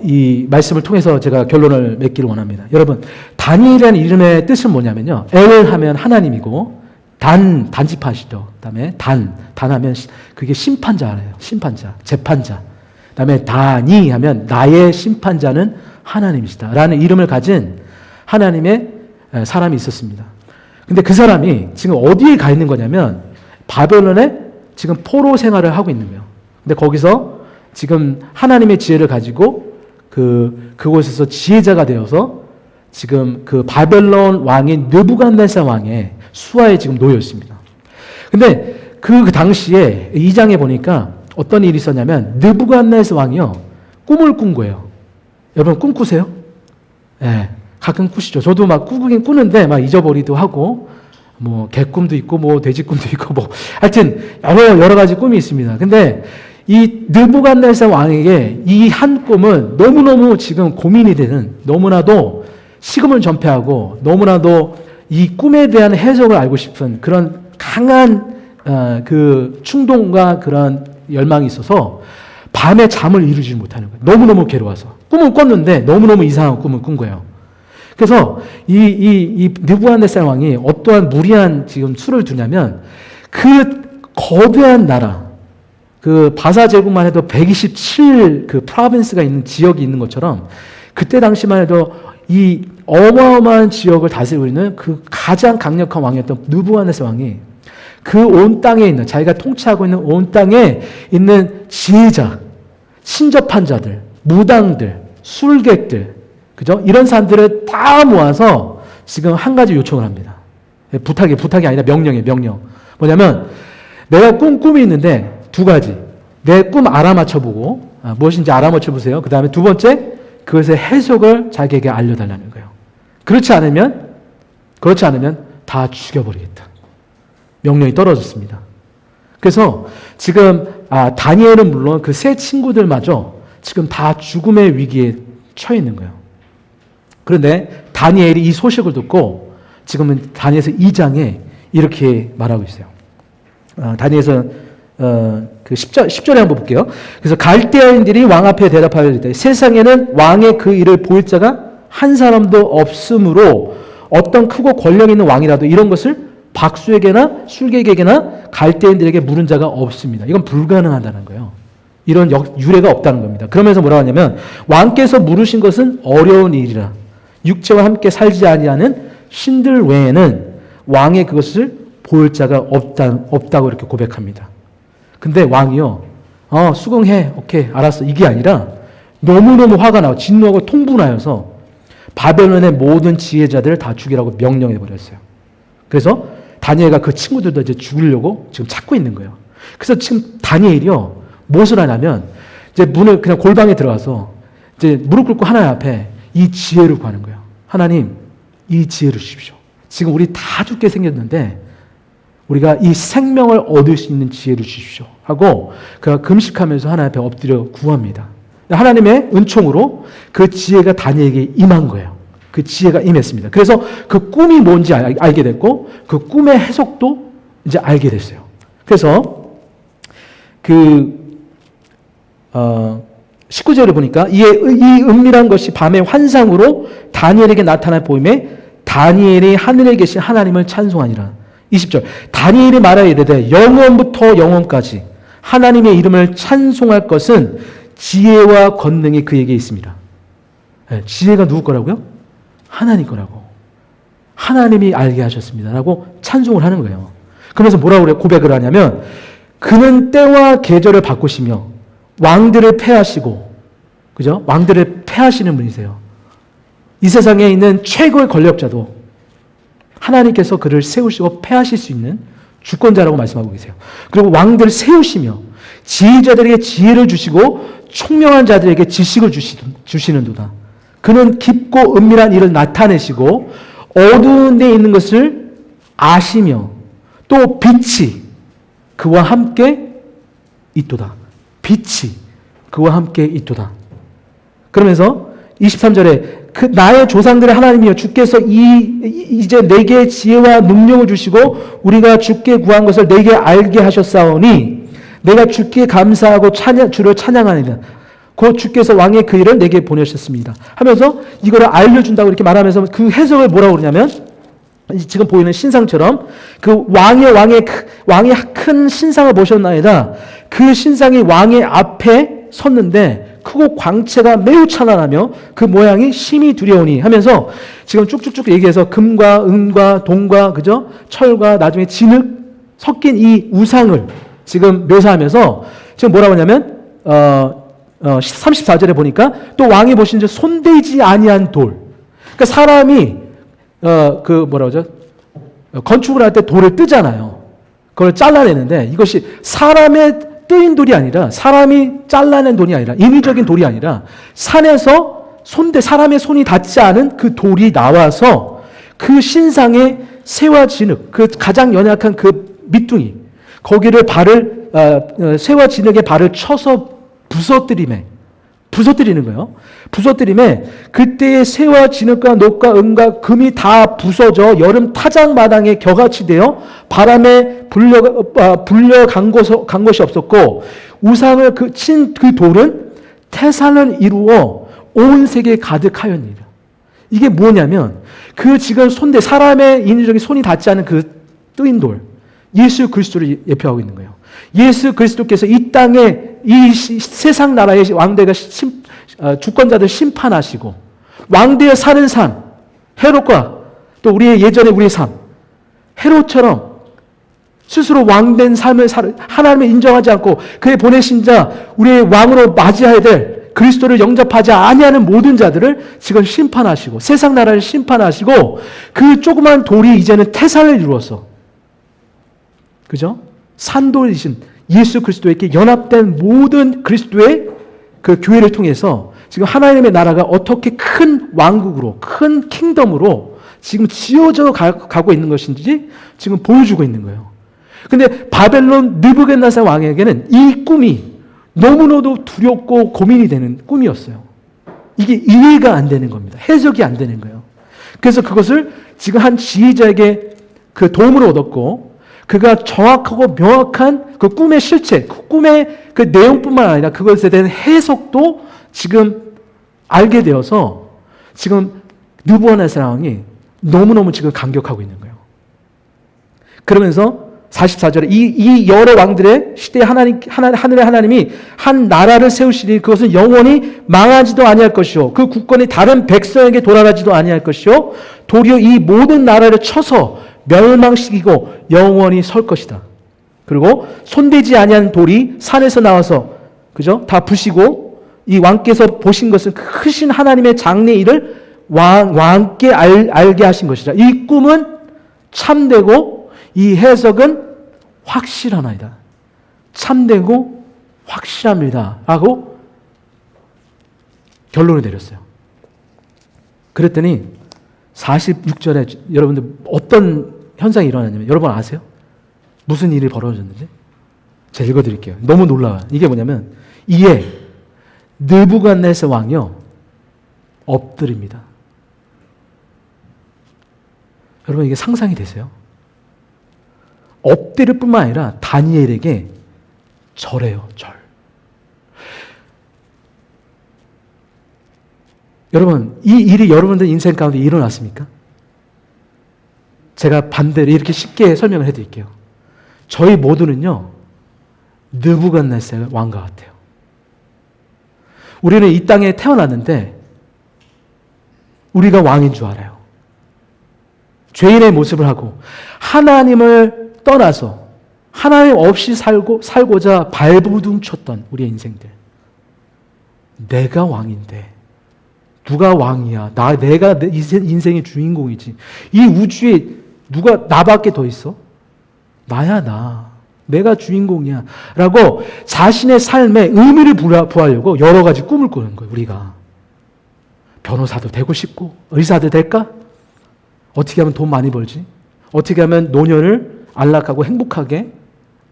이 말씀을 통해서 제가 결론을 맺기를 원합니다. 여러분, 다니엘이라는 이름의 뜻은 뭐냐면요. 엘 하면 하나님이고, 단지파시죠. 그 다음에 단 하면 그게 심판자예요. 심판자, 재판자. 그 다음에 다니 하면 나의 심판자는 하나님이시다. 라는 이름을 가진 하나님의 사람이 있었습니다. 근데 그 사람이 지금 어디에 가 있는 거냐면, 바벨론에 지금 포로 생활을 하고 있는 거예요. 근데 거기서 지금 하나님의 지혜를 가지고 그곳에서 지혜자가 되어서 지금 그 바벨론 왕인 느부갓네살 왕의 수하에 지금 놓여 있습니다. 근데 그 당시에 2장에 보니까 어떤 일이 있었냐면 느부갓네살 왕이요 꿈을 꾼 거예요. 여러분 꿈 꾸세요? 네, 가끔 꾸시죠. 저도 막 꾸긴 꾸는데 막 잊어버리기도 하고 뭐 개꿈도 있고 뭐 돼지꿈도 있고 뭐 하여튼 여러 가지 꿈이 있습니다. 근데 이 느부갓네살 왕에게 이 한 꿈은 너무너무 지금 고민이 되는, 너무나도 식음을 전폐하고 너무나도 이 꿈에 대한 해석을 알고 싶은 그런 강한 그 충동과 그런 열망이 있어서 밤에 잠을 이루지 못하는 거예요. 너무너무 괴로워서. 꿈은 꿨는데 너무너무 이상한 꿈을 꾼 거예요. 그래서 이 느부갓네살 왕이 어떠한 무리한 지금 수를 두냐면 그 거대한 나라, 그 바사 제국만 해도 127 그 프로빈스가 있는 지역이 있는 것처럼 그때 당시만 해도 이 어마어마한 지역을 다스리고 있는 그 가장 강력한 왕이었던 느부갓네살 왕이 그 온 땅에 있는, 자기가 통치하고 있는 온 땅에 있는 지혜자, 신접한 자들, 무당들, 술객들, 그죠? 이런 사람들을 다 모아서 지금 한 가지 요청을 합니다. 부탁이 아니라 명령이에요, 명령. 뭐냐면 내가 꿈이 있는데 두 가지. 내 꿈 알아맞혀보고, 무엇인지 알아맞혀보세요. 그 다음에 두 번째, 그것의 해석을 자기에게 알려달라는 거예요. 그렇지 않으면 다 죽여버리겠다. 명령이 떨어졌습니다. 그래서 지금 다니엘은 물론 그 세 친구들마저 지금 다 죽음의 위기에 처해 있는 거예요. 그런데 다니엘이 이 소식을 듣고 지금은 다니엘서 2장에 이렇게 말하고 있어요. 다니엘서 그 10절에 한번 볼게요. 그래서 갈대아인들이 왕 앞에 대답하여 이르되 세상에는 왕의 그 일을 보일 자가 한 사람도 없으므로 어떤 크고 권력 있는 왕이라도 이런 것을 박수에게나 술객에게나 갈대인들에게 물은 자가 없습니다. 이건 불가능하다는 거예요. 이런 유례가 없다는 겁니다. 그러면서 뭐라고 하냐면 왕께서 물으신 것은 어려운 일이라 육체와 함께 살지 아니하는 신들 외에는 왕의 그것을 보일 자가 없다고 이렇게 고백합니다. 근데 왕이요, 수긍해, 오케이, 알았어, 이게 아니라 너무너무 화가 나고 진노하고 통분하여서 바벨론의 모든 지혜자들을 다 죽이라고 명령해 버렸어요. 그래서 다니엘과 그 친구들도 이제 죽이려고 지금 찾고 있는 거예요. 그래서 지금 다니엘이요, 무엇을 하냐면 이제 문을 그냥 골방에 들어가서 이제 무릎 꿇고 하나님 앞에 이 지혜를 구하는 거예요. 하나님, 이 지혜를 주십시오. 지금 우리 다 죽게 생겼는데 우리가 이 생명을 얻을 수 있는 지혜를 주십시오 하고 그가 금식하면서 하나님 앞에 엎드려 구합니다. 하나님의 은총으로 그 지혜가 다니엘에게 임한 거예요. 그 지혜가 임했습니다. 그래서 그 꿈이 뭔지 알게 됐고 그 꿈의 해석도 이제 알게 됐어요. 그래서 19절에 보니까 이 은밀한 것이 밤의 환상으로 다니엘에게 나타나 보임에 다니엘이 하늘에 계신 하나님을 찬송하니라. 20절 다니엘이 말하여 이르되 영원부터 영원까지 하나님의 이름을 찬송할 것은 지혜와 권능이 그에게 있습니다. 네, 지혜가 누구 거라고요? 하나님 거라고. 하나님이 알게 하셨습니다. 라고 찬송을 하는 거예요. 그러면서 뭐라고 그래요? 고백을 하냐면 그는 때와 계절을 바꾸시며 왕들을 패하시고, 그죠? 왕들을 패하시는 분이세요. 이 세상에 있는 최고의 권력자도 하나님께서 그를 세우시고 패하실 수 있는 주권자라고 말씀하고 계세요. 그리고 왕들을 세우시며 지혜자들에게 지혜를 주시고 총명한 자들에게 지식을 주시는도다. 그는 깊고 은밀한 일을 나타내시고 어두운 데 있는 것을 아시며 또 빛이 그와 함께 있도다. 빛이 그와 함께 있도다. 그러면서 23절에 그 나의 조상들의 하나님이여 주께서 이제 내게 지혜와 능력을 주시고 우리가 주께 구한 것을 내게 알게 하셨사오니 내가 주께 감사하고 주를 찬양하니라. 곧 주께서 왕의 그 일을 내게 보내셨습니다. 하면서 이거를 알려준다고 이렇게 말하면서 그 해석을 뭐라고 그러냐면 지금 보이는 신상처럼 그 왕의 큰 신상을 보셨나이다. 그 신상이 왕의 앞에 섰는데 크고 광채가 매우 찬란하며 그 모양이 심히 두려우니 하면서 지금 쭉쭉쭉 얘기해서 금과 은과 동과 그죠? 철과 나중에 진흙 섞인 이 우상을 지금 묘사하면서 지금 뭐라고 하냐면 34절에 보니까 또 왕이 보신 즉 손대지 아니한 돌. 그러니까 사람이 건축을 할 때 돌을 뜨잖아요. 그걸 잘라내는데 이것이 사람의 뜨인 돌이 아니라 사람이 잘라낸 돌이 아니라 인위적인 돌이 아니라 산에서 사람의 손이 닿지 않은 그 돌이 나와서 그 신상의 새와 진흙, 그 가장 연약한 그 밑둥이 거기를 새와 진흙에 발을 쳐서 부서뜨리는 거예요. 부서뜨림에 그때의 새와 진흙과 녹과 은과 금이 다 부서져 여름 타작마당에 겨같이 되어 바람에 불려간 것이 없었고 우상을 친 그 돌은 태산을 이루어 온 세계에 가득하였느니라. 이게 뭐냐면 그 지금 사람의 인위적인 손이 닿지 않은 그 뜨인 돌 예수 그리스도를 예표하고 있는 거예요. 예수 그리스도께서 이 땅에 이 세상 나라의 왕대가 주권자들 심판하시고 왕되어 사는 삶, 헤롯과 또 우리의 삶, 헤롯처럼 스스로 왕된 삶을 하나님을 인정하지 않고 그의 보내신 자, 우리의 왕으로 맞이해야 될 그리스도를 영접하지 아니하는 모든 자들을 지금 심판하시고 세상 나라를 심판하시고 그 조그만 돌이 이제는 태산을 이루어서 그죠? 산돌이신 예수 그리스도에게 연합된 모든 그리스도의 그 교회를 통해서 지금 하나님의 나라가 어떻게 큰 왕국으로, 큰 킹덤으로 지금 지어져 가고 있는 것인지 지금 보여주고 있는 거예요. 근데 바벨론 느부갓네살 왕에게는 이 꿈이 너무나도 두렵고 고민이 되는 꿈이었어요. 이게 이해가 안 되는 겁니다. 해석이 안 되는 거예요. 그래서 그것을 지금 한 지휘자에게 그 도움을 얻었고 그가 정확하고 명확한 그 꿈의 실체, 그 꿈의 그 내용뿐만 아니라 그것에 대한 해석도 지금 알게 되어서 지금 느부갓네살 왕이 너무너무 지금 감격하고 있는 거예요. 그러면서 44절에 이 여러 왕들의 시대에 하늘의 하나님이 한 나라를 세우시니 그것은 영원히 망하지도 아니할 것이요 그 국권이 다른 백성에게 돌아가지도 아니할 것이요 도리어 이 모든 나라를 쳐서 멸망시키고 영원히 설 것이다. 그리고 손대지 아니한 돌이 산에서 나와서 그죠? 다 부시고 이 왕께서 보신 것은 크신 하나님의 장래 일을 왕께 알게 하신 것이다. 이 꿈은 참되고 이 해석은 확실하나이다. 참되고 확실합니다. 라고 결론을 내렸어요. 그랬더니 46절에 여러분들 어떤 현상이 일어났냐면 여러분 아세요? 무슨 일이 벌어졌는지? 제가 읽어드릴게요. 너무 놀라워요. 이게 뭐냐면 이에 느부갓네살 왕이요 엎드립니다. 여러분 이게 상상이 되세요? 엎드릴 뿐만 아니라 다니엘에게 절해요. 절. 여러분 이 일이 여러분들 인생 가운데 일어났습니까? 제가 반대로 이렇게 쉽게 설명을 해드릴게요. 저희 모두는요 느부갓네살 왕과 같아요. 우리는 이 땅에 태어났는데 우리가 왕인 줄 알아요. 죄인의 모습을 하고 하나님을 떠나서 하나님 없이 살고자 발부둥 쳤던 우리의 인생들. 내가 왕인데 누가 왕이야? 내가 내 인생의 주인공이지. 이 우주에 누가 나밖에 더 있어? 나야 나. 내가 주인공이야. 라고 자신의 삶에 의미를 부하려고 여러 가지 꿈을 꾸는 거예요. 우리가. 변호사도 되고 싶고 의사도 될까? 어떻게 하면 돈 많이 벌지? 어떻게 하면 노년을 안락하고 행복하게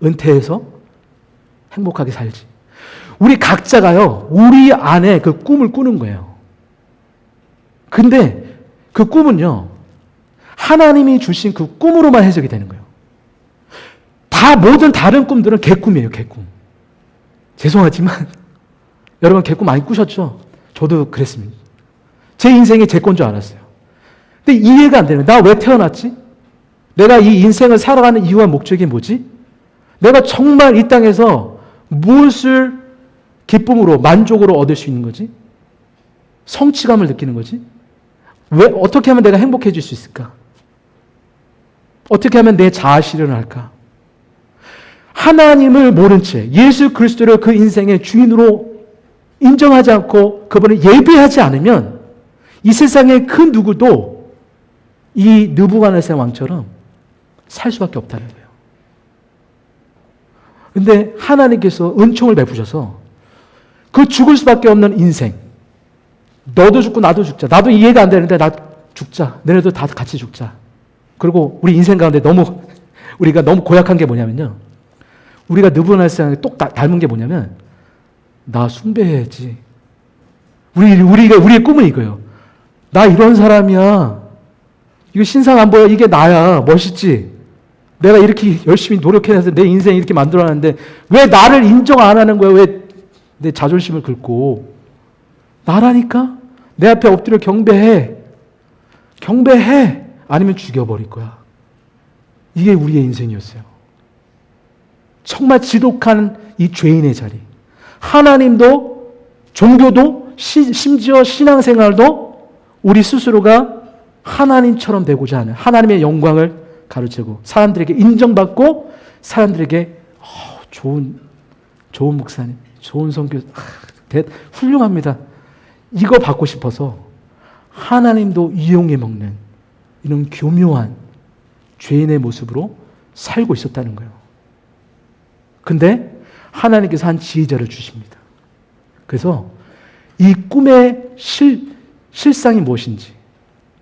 은퇴해서 행복하게 살지? 우리 각자가요, 우리 안에 그 꿈을 꾸는 거예요. 근데 그 꿈은요, 하나님이 주신 그 꿈으로만 해석이 되는 거예요. 모든 다른 꿈들은 개꿈이에요, 개꿈. 죄송하지만, 여러분 개꿈 많이 꾸셨죠? 저도 그랬습니다. 제 인생이 제 건 줄 알았어요. 근데 이해가 안 되는 거예요. 나 왜 태어났지? 내가 이 인생을 살아가는 이유와 목적이 뭐지? 내가 정말 이 땅에서 무엇을 기쁨으로, 만족으로 얻을 수 있는 거지? 성취감을 느끼는 거지? 어떻게 하면 내가 행복해질 수 있을까? 어떻게 하면 내 자아 실현을 할까? 하나님을 모른 채 예수 그리스도를 그 인생의 주인으로 인정하지 않고 그분을 예배하지 않으면 이 세상의 그 누구도 이 느부갓네살 왕처럼 살 수밖에 없다는 거예요. 근데 하나님께서 은총을 베푸셔서 그 죽을 수밖에 없는 인생, 너도 죽고 나도 죽자. 나도 이해가 안 되는데 나 죽자. 너네도 다 같이 죽자. 그리고 우리 인생 가운데 우리가 너무 고약한 게 뭐냐면요. 우리가 느부갓네살을 똑 닮은 게 뭐냐면 나 숭배해야지. 우리의 꿈은 이거예요. 나 이런 사람이야. 이거 신상 안 보여? 이게 나야. 멋있지? 내가 이렇게 열심히 노력해서 내 인생 이렇게 만들어놨는데 왜 나를 인정 안 하는 거야? 왜 내 자존심을 긁고. 나라니까? 내 앞에 엎드려 경배해. 경배해. 아니면 죽여버릴 거야. 이게 우리의 인생이었어요. 정말 지독한 이 죄인의 자리. 하나님도, 종교도, 심지어 신앙생활도 우리 스스로가 하나님처럼 되고자 하는 하나님의 영광을 가르치고 사람들에게 인정받고 사람들에게 좋은 목사님, 좋은 선교, 훌륭합니다. 이거 받고 싶어서 하나님도 이용해 먹는 이런 교묘한 죄인의 모습으로 살고 있었다는 거예요. 근데 하나님께서 한 지혜자를 주십니다. 그래서 이 꿈의 실상이 무엇인지,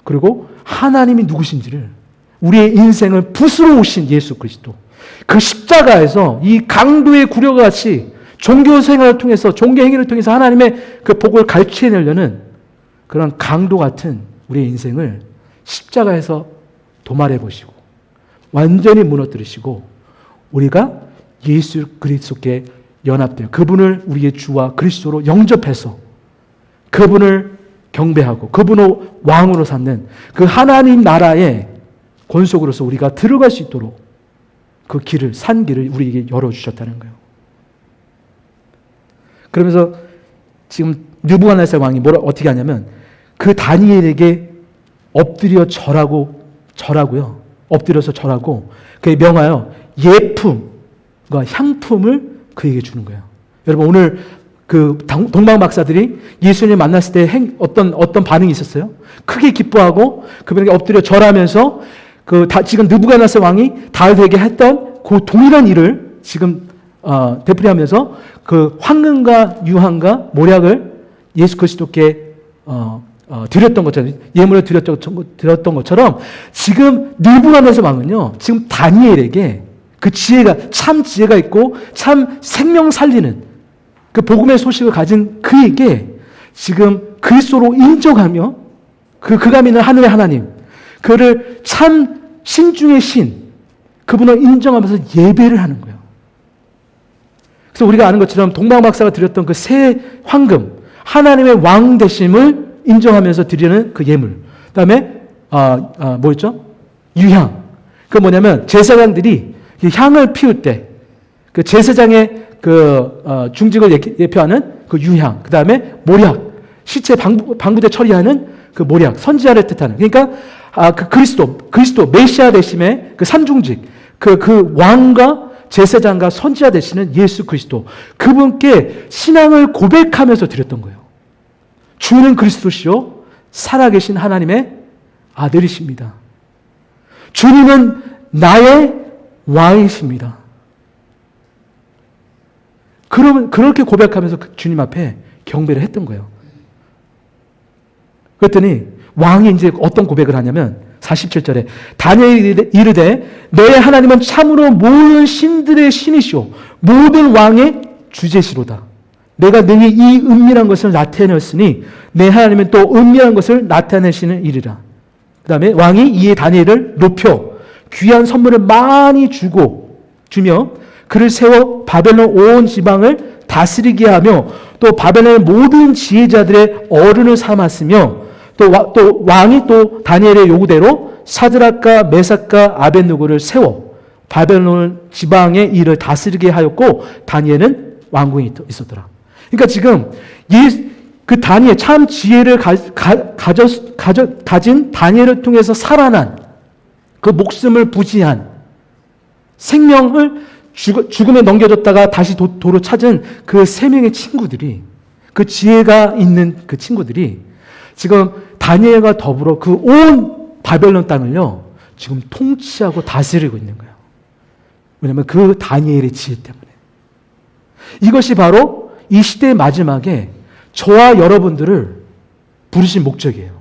그리고 하나님이 누구신지를, 우리의 인생을 부수러 오신 예수 그리스도, 그 십자가에서 이 강도의 구려가 같이 종교 생활을 통해서, 종교 행위를 통해서 하나님의 그 복을 갈취해내려는 그런 강도 같은 우리의 인생을 십자가에서 도말해 보시고 완전히 무너뜨리시고 우리가 예수 그리스도께 연합되어 그분을 우리의 주와 그리스도로 영접해서 그분을 경배하고 그분을 왕으로 삼는 그 하나님 나라의 권속으로서 우리가 들어갈 수 있도록 그 길을, 산 길을 우리에게 열어주셨다는 거예요. 그러면서 지금 느부갓네살 왕이 어떻게 하냐면 그 다니엘에게 엎드려 절하고요. 엎드려서 절하고 그에 명하여 예품과 향품을 그에게 주는 거예요. 여러분 오늘 그 동방 박사들이 예수님 만났을 때 어떤 반응이 있었어요? 크게 기뻐하고 그분에게 엎드려 절하면서 지금 느부갓네살 왕이 다윗에게 했던 그 동일한 일을 지금 되풀이하면서 그 황금과 유황과 모략을 예수 그리스도께 드렸던 것처럼, 예물을 드렸던 것처럼 지금 느부갓네살 왕은요, 지금 다니엘에게 그 지혜가, 참 지혜가 있고 참 생명 살리는 그 복음의 소식을 가진 그에게 지금 그리스도로 인정하며 그가 믿는 하늘의 하나님, 그를 참 신 중의 신, 그분을 인정하면서 예배를 하는 거예요. 그래서 우리가 아는 것처럼 동방박사가 드렸던 그 새 황금, 하나님의 왕 되심을 인정하면서 드리는 그 예물. 그 다음에, 뭐였죠? 유향. 그 뭐냐면, 제사장들이 향을 피울 때, 그 제사장의 중직을 예표하는 그 유향. 그 다음에 모략. 시체 방부대 처리하는 그 모략. 선지자를 뜻하는. 그러니까, 그 그리스도, 메시아 되심의 그 삼중직. 그 왕과 제사장과 선지자 되시는 예수 그리스도. 그분께 신앙을 고백하면서 드렸던 거예요. 주는 그리스도시요 살아계신 하나님의 아들이십니다. 주님은 나의 왕이십니다. 그렇게 고백하면서 주님 앞에 경배를 했던 거예요. 그랬더니 왕이 이제 어떤 고백을 하냐면 47절에 다니엘이 이르되 너의 하나님은 참으로 모든 신들의 신이시오 모든 왕의 주제시로다. 내가 능히 이 은밀한 것을 나타내었으니 내 하나님은 또 은밀한 것을 나타내시는 일이라. 그 다음에 왕이 이에 다니엘을 높여 귀한 선물을 많이 주며 그를 세워 바벨론 온 지방을 다스리게 하며 또 바벨론의 모든 지혜자들의 어른을 삼았으며 또 왕이 또 다니엘의 요구대로 사드락과 메삭과 아벳느고를 세워 바벨론 지방의 일을 다스리게 하였고 다니엘은 왕궁에 있었더라. 그러니까 지금 그 다니엘 참 지혜를 가진 다니엘을 통해서 살아난 그 목숨을 부지한 생명을 죽음에 넘겨졌다가 다시 도로 찾은 그 세 명의 친구들이 그 지혜가 있는 그 친구들이 지금 다니엘과 더불어 그 온 바벨론 땅을요 지금 통치하고 다스리고 있는 거예요. 왜냐하면 그 다니엘의 지혜 때문에. 이것이 바로 이 시대의 마지막에 저와 여러분들을 부르신 목적이에요.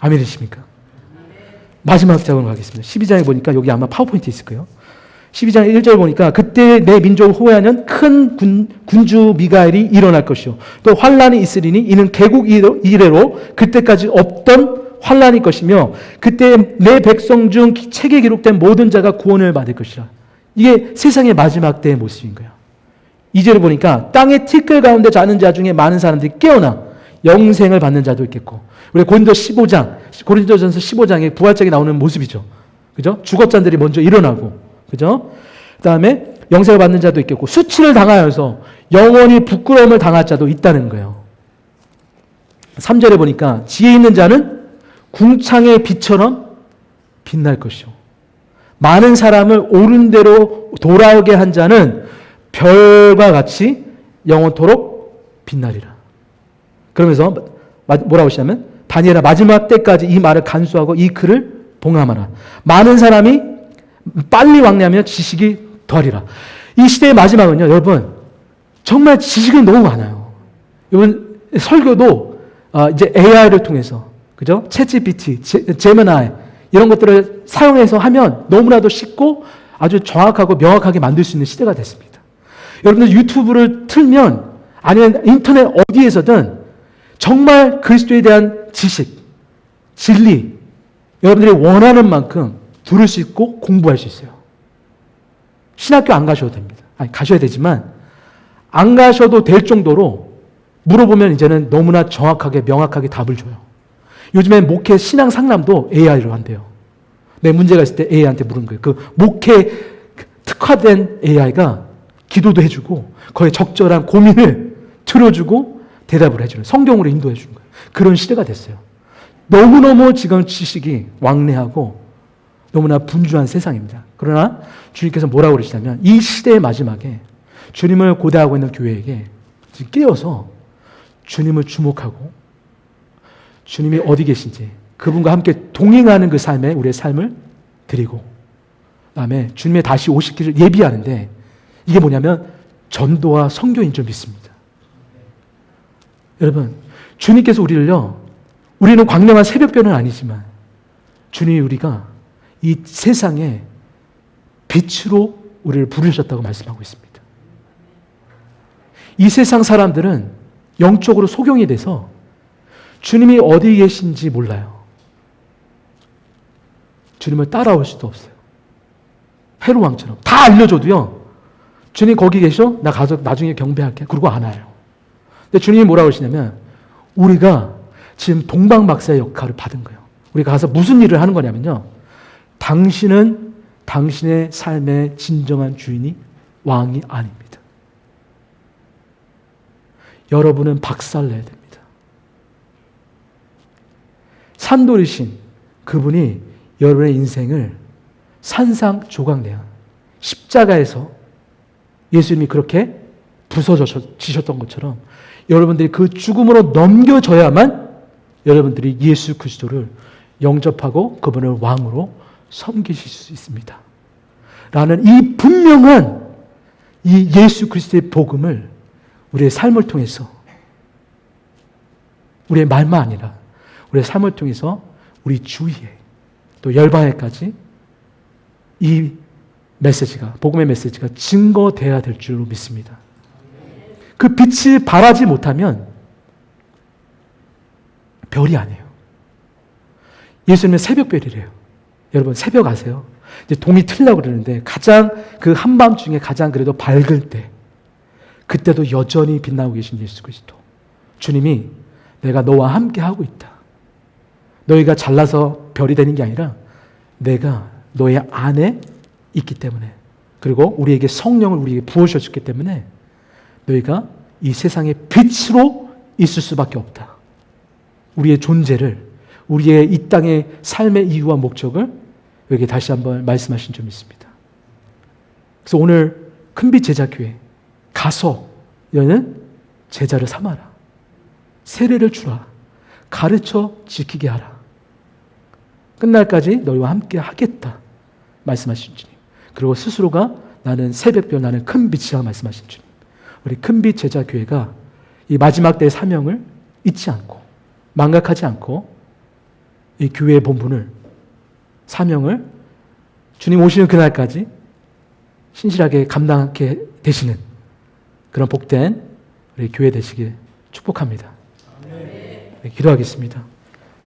아멘이십니까? 마지막 장으로 가겠습니다. 12장에 보니까 여기 아마 파워포인트 있을 거예요. 12장 1절 보니까 그때 내 민족을 호위하는 큰 군주 미가엘이 일어날 것이요. 또 환란이 있으리니 이는 개국 이래로 그때까지 없던 환란일 것이며 그때 내 백성 중 책에 기록된 모든 자가 구원을 받을 것이라. 이게 세상의 마지막 때의 모습인 거예요. 2절을 보니까 땅의 티끌 가운데 자는 자 중에 많은 사람들이 깨어나 영생을 받는 자도 있겠고 우리 고린도전서 15장에 부활절에 나오는 모습이죠. 그죠? 죽었던 자들이 먼저 일어나고 그죠? 그 다음에 영생을 받는 자도 있겠고 수치를 당하여서 영원히 부끄러움을 당할 자도 있다는 거예요. 3절에 보니까 지혜 있는 자는 궁창의 빛처럼 빛날 것이요. 많은 사람을 옳은 대로 돌아오게 한 자는 별과 같이 영원토록 빛나리라. 그러면서 뭐라고 하시냐면 다니엘아 마지막 때까지 이 말을 간수하고 이 글을 봉함하라. 많은 사람이 빨리 왕래하며 지식이 더하리라. 이 시대의 마지막은요, 여러분 정말 지식이 너무 많아요. 여러분 설교도 이제 AI를 통해서 그죠? 챗GPT, 제미나이 이런 것들을 사용해서 하면 너무나도 쉽고 아주 정확하고 명확하게 만들 수 있는 시대가 됐습니다. 여러분들 유튜브를 틀면 아니면 인터넷 어디에서든 정말 그리스도에 대한 지식, 진리 여러분들이 원하는 만큼 들을 수 있고 공부할 수 있어요. 신학교 안 가셔도 됩니다. 아니 가셔야 되지만 안 가셔도 될 정도로 물어보면 이제는 너무나 정확하게 명확하게 답을 줘요. 요즘엔 목회 신앙 상담도 AI로 한대요. 내 문제가 있을 때 AI한테 물은 거예요. 그 목회 특화된 AI가 기도도 해주고 거기에 적절한 고민을 들어주고 대답을 해주는 성경으로 인도해 주는 거예요. 그런 시대가 됐어요. 너무너무 지금 지식이 왕래하고 너무나 분주한 세상입니다. 그러나 주님께서 뭐라고 그러시냐면 이 시대의 마지막에 주님을 고대하고 있는 교회에게 지금 깨어서 주님을 주목하고 주님이 어디 계신지 그분과 함께 동행하는 그 삶에 우리의 삶을 드리고 그다음에 주님의 다시 오실 길을 예비하는데 이게 뭐냐면 전도와 선교인 줄 믿습니다. 여러분 주님께서 우리는 광명한 새벽별은 아니지만 주님이 우리가 이 세상에 빛으로 우리를 부르셨다고 말씀하고 있습니다. 이 세상 사람들은 영적으로 소경이 돼서 주님이 어디 계신지 몰라요. 주님을 따라올 수도 없어요. 헤롯왕처럼 다 알려줘도요. 주님 거기 계셔? 나 가서 나중에 경배할게. 그러고 안 와요. 근데 주님이 뭐라고 하시냐면 우리가 지금 동방박사의 역할을 받은 거예요. 우리가 가서 무슨 일을 하는 거냐면요. 당신은 당신의 삶의 진정한 주인이 왕이 아닙니다. 여러분은 박살내야 됩니다. 산돌이신 그분이 여러분의 인생을 산상조각내야 십자가에서 예수님이 그렇게 부서지셨던 것처럼 여러분들이 그 죽음으로 넘겨져야만 여러분들이 예수 그리스도를 영접하고 그분을 왕으로 섬기실 수 있습니다. 라는 이 분명한 이 예수 그리스도의 복음을 우리의 삶을 통해서 우리의 말만 아니라 우리의 삶을 통해서 우리 주위에 또 열방에까지 이 메시지가 복음의 메시지가 증거되어야 될 줄로 믿습니다. 그 빛이 발하지 못하면 별이 아니에요. 예수님은 새벽별이래요. 여러분 새벽 아세요? 이제 동이 틀려고 그러는데 가장 그 한밤중에 가장 그래도 밝을 때 그때도 여전히 빛나고 계신 예수 그리스도. 주님이 내가 너와 함께 하고 있다. 너희가 잘나서 별이 되는 게 아니라 내가 너의 안에 있기 때문에 그리고 우리에게 성령을 우리에게 부어주셨기 때문에 너희가 이 세상의 빛으로 있을 수밖에 없다. 우리의 존재를 우리의 이 땅의 삶의 이유와 목적을 여기 다시 한번 말씀하신 점이 있습니다. 그래서 오늘 큰빛 제자교회 가서 너는 제자를 삼아라. 세례를 주라. 가르쳐 지키게 하라. 끝날까지 너희와 함께 하겠다. 말씀하신 주님. 그리고 스스로가 나는 새벽별, 나는 큰 빛이라 말씀하신 주님. 우리 큰빛 제자교회가 이 마지막 때의 사명을 잊지 않고 망각하지 않고 이 교회의 본분을 사명을 주님 오시는 그날까지 신실하게 감당하게 되시는 그런 복된 우리 교회 되시길 축복합니다. 네, 기도하겠습니다.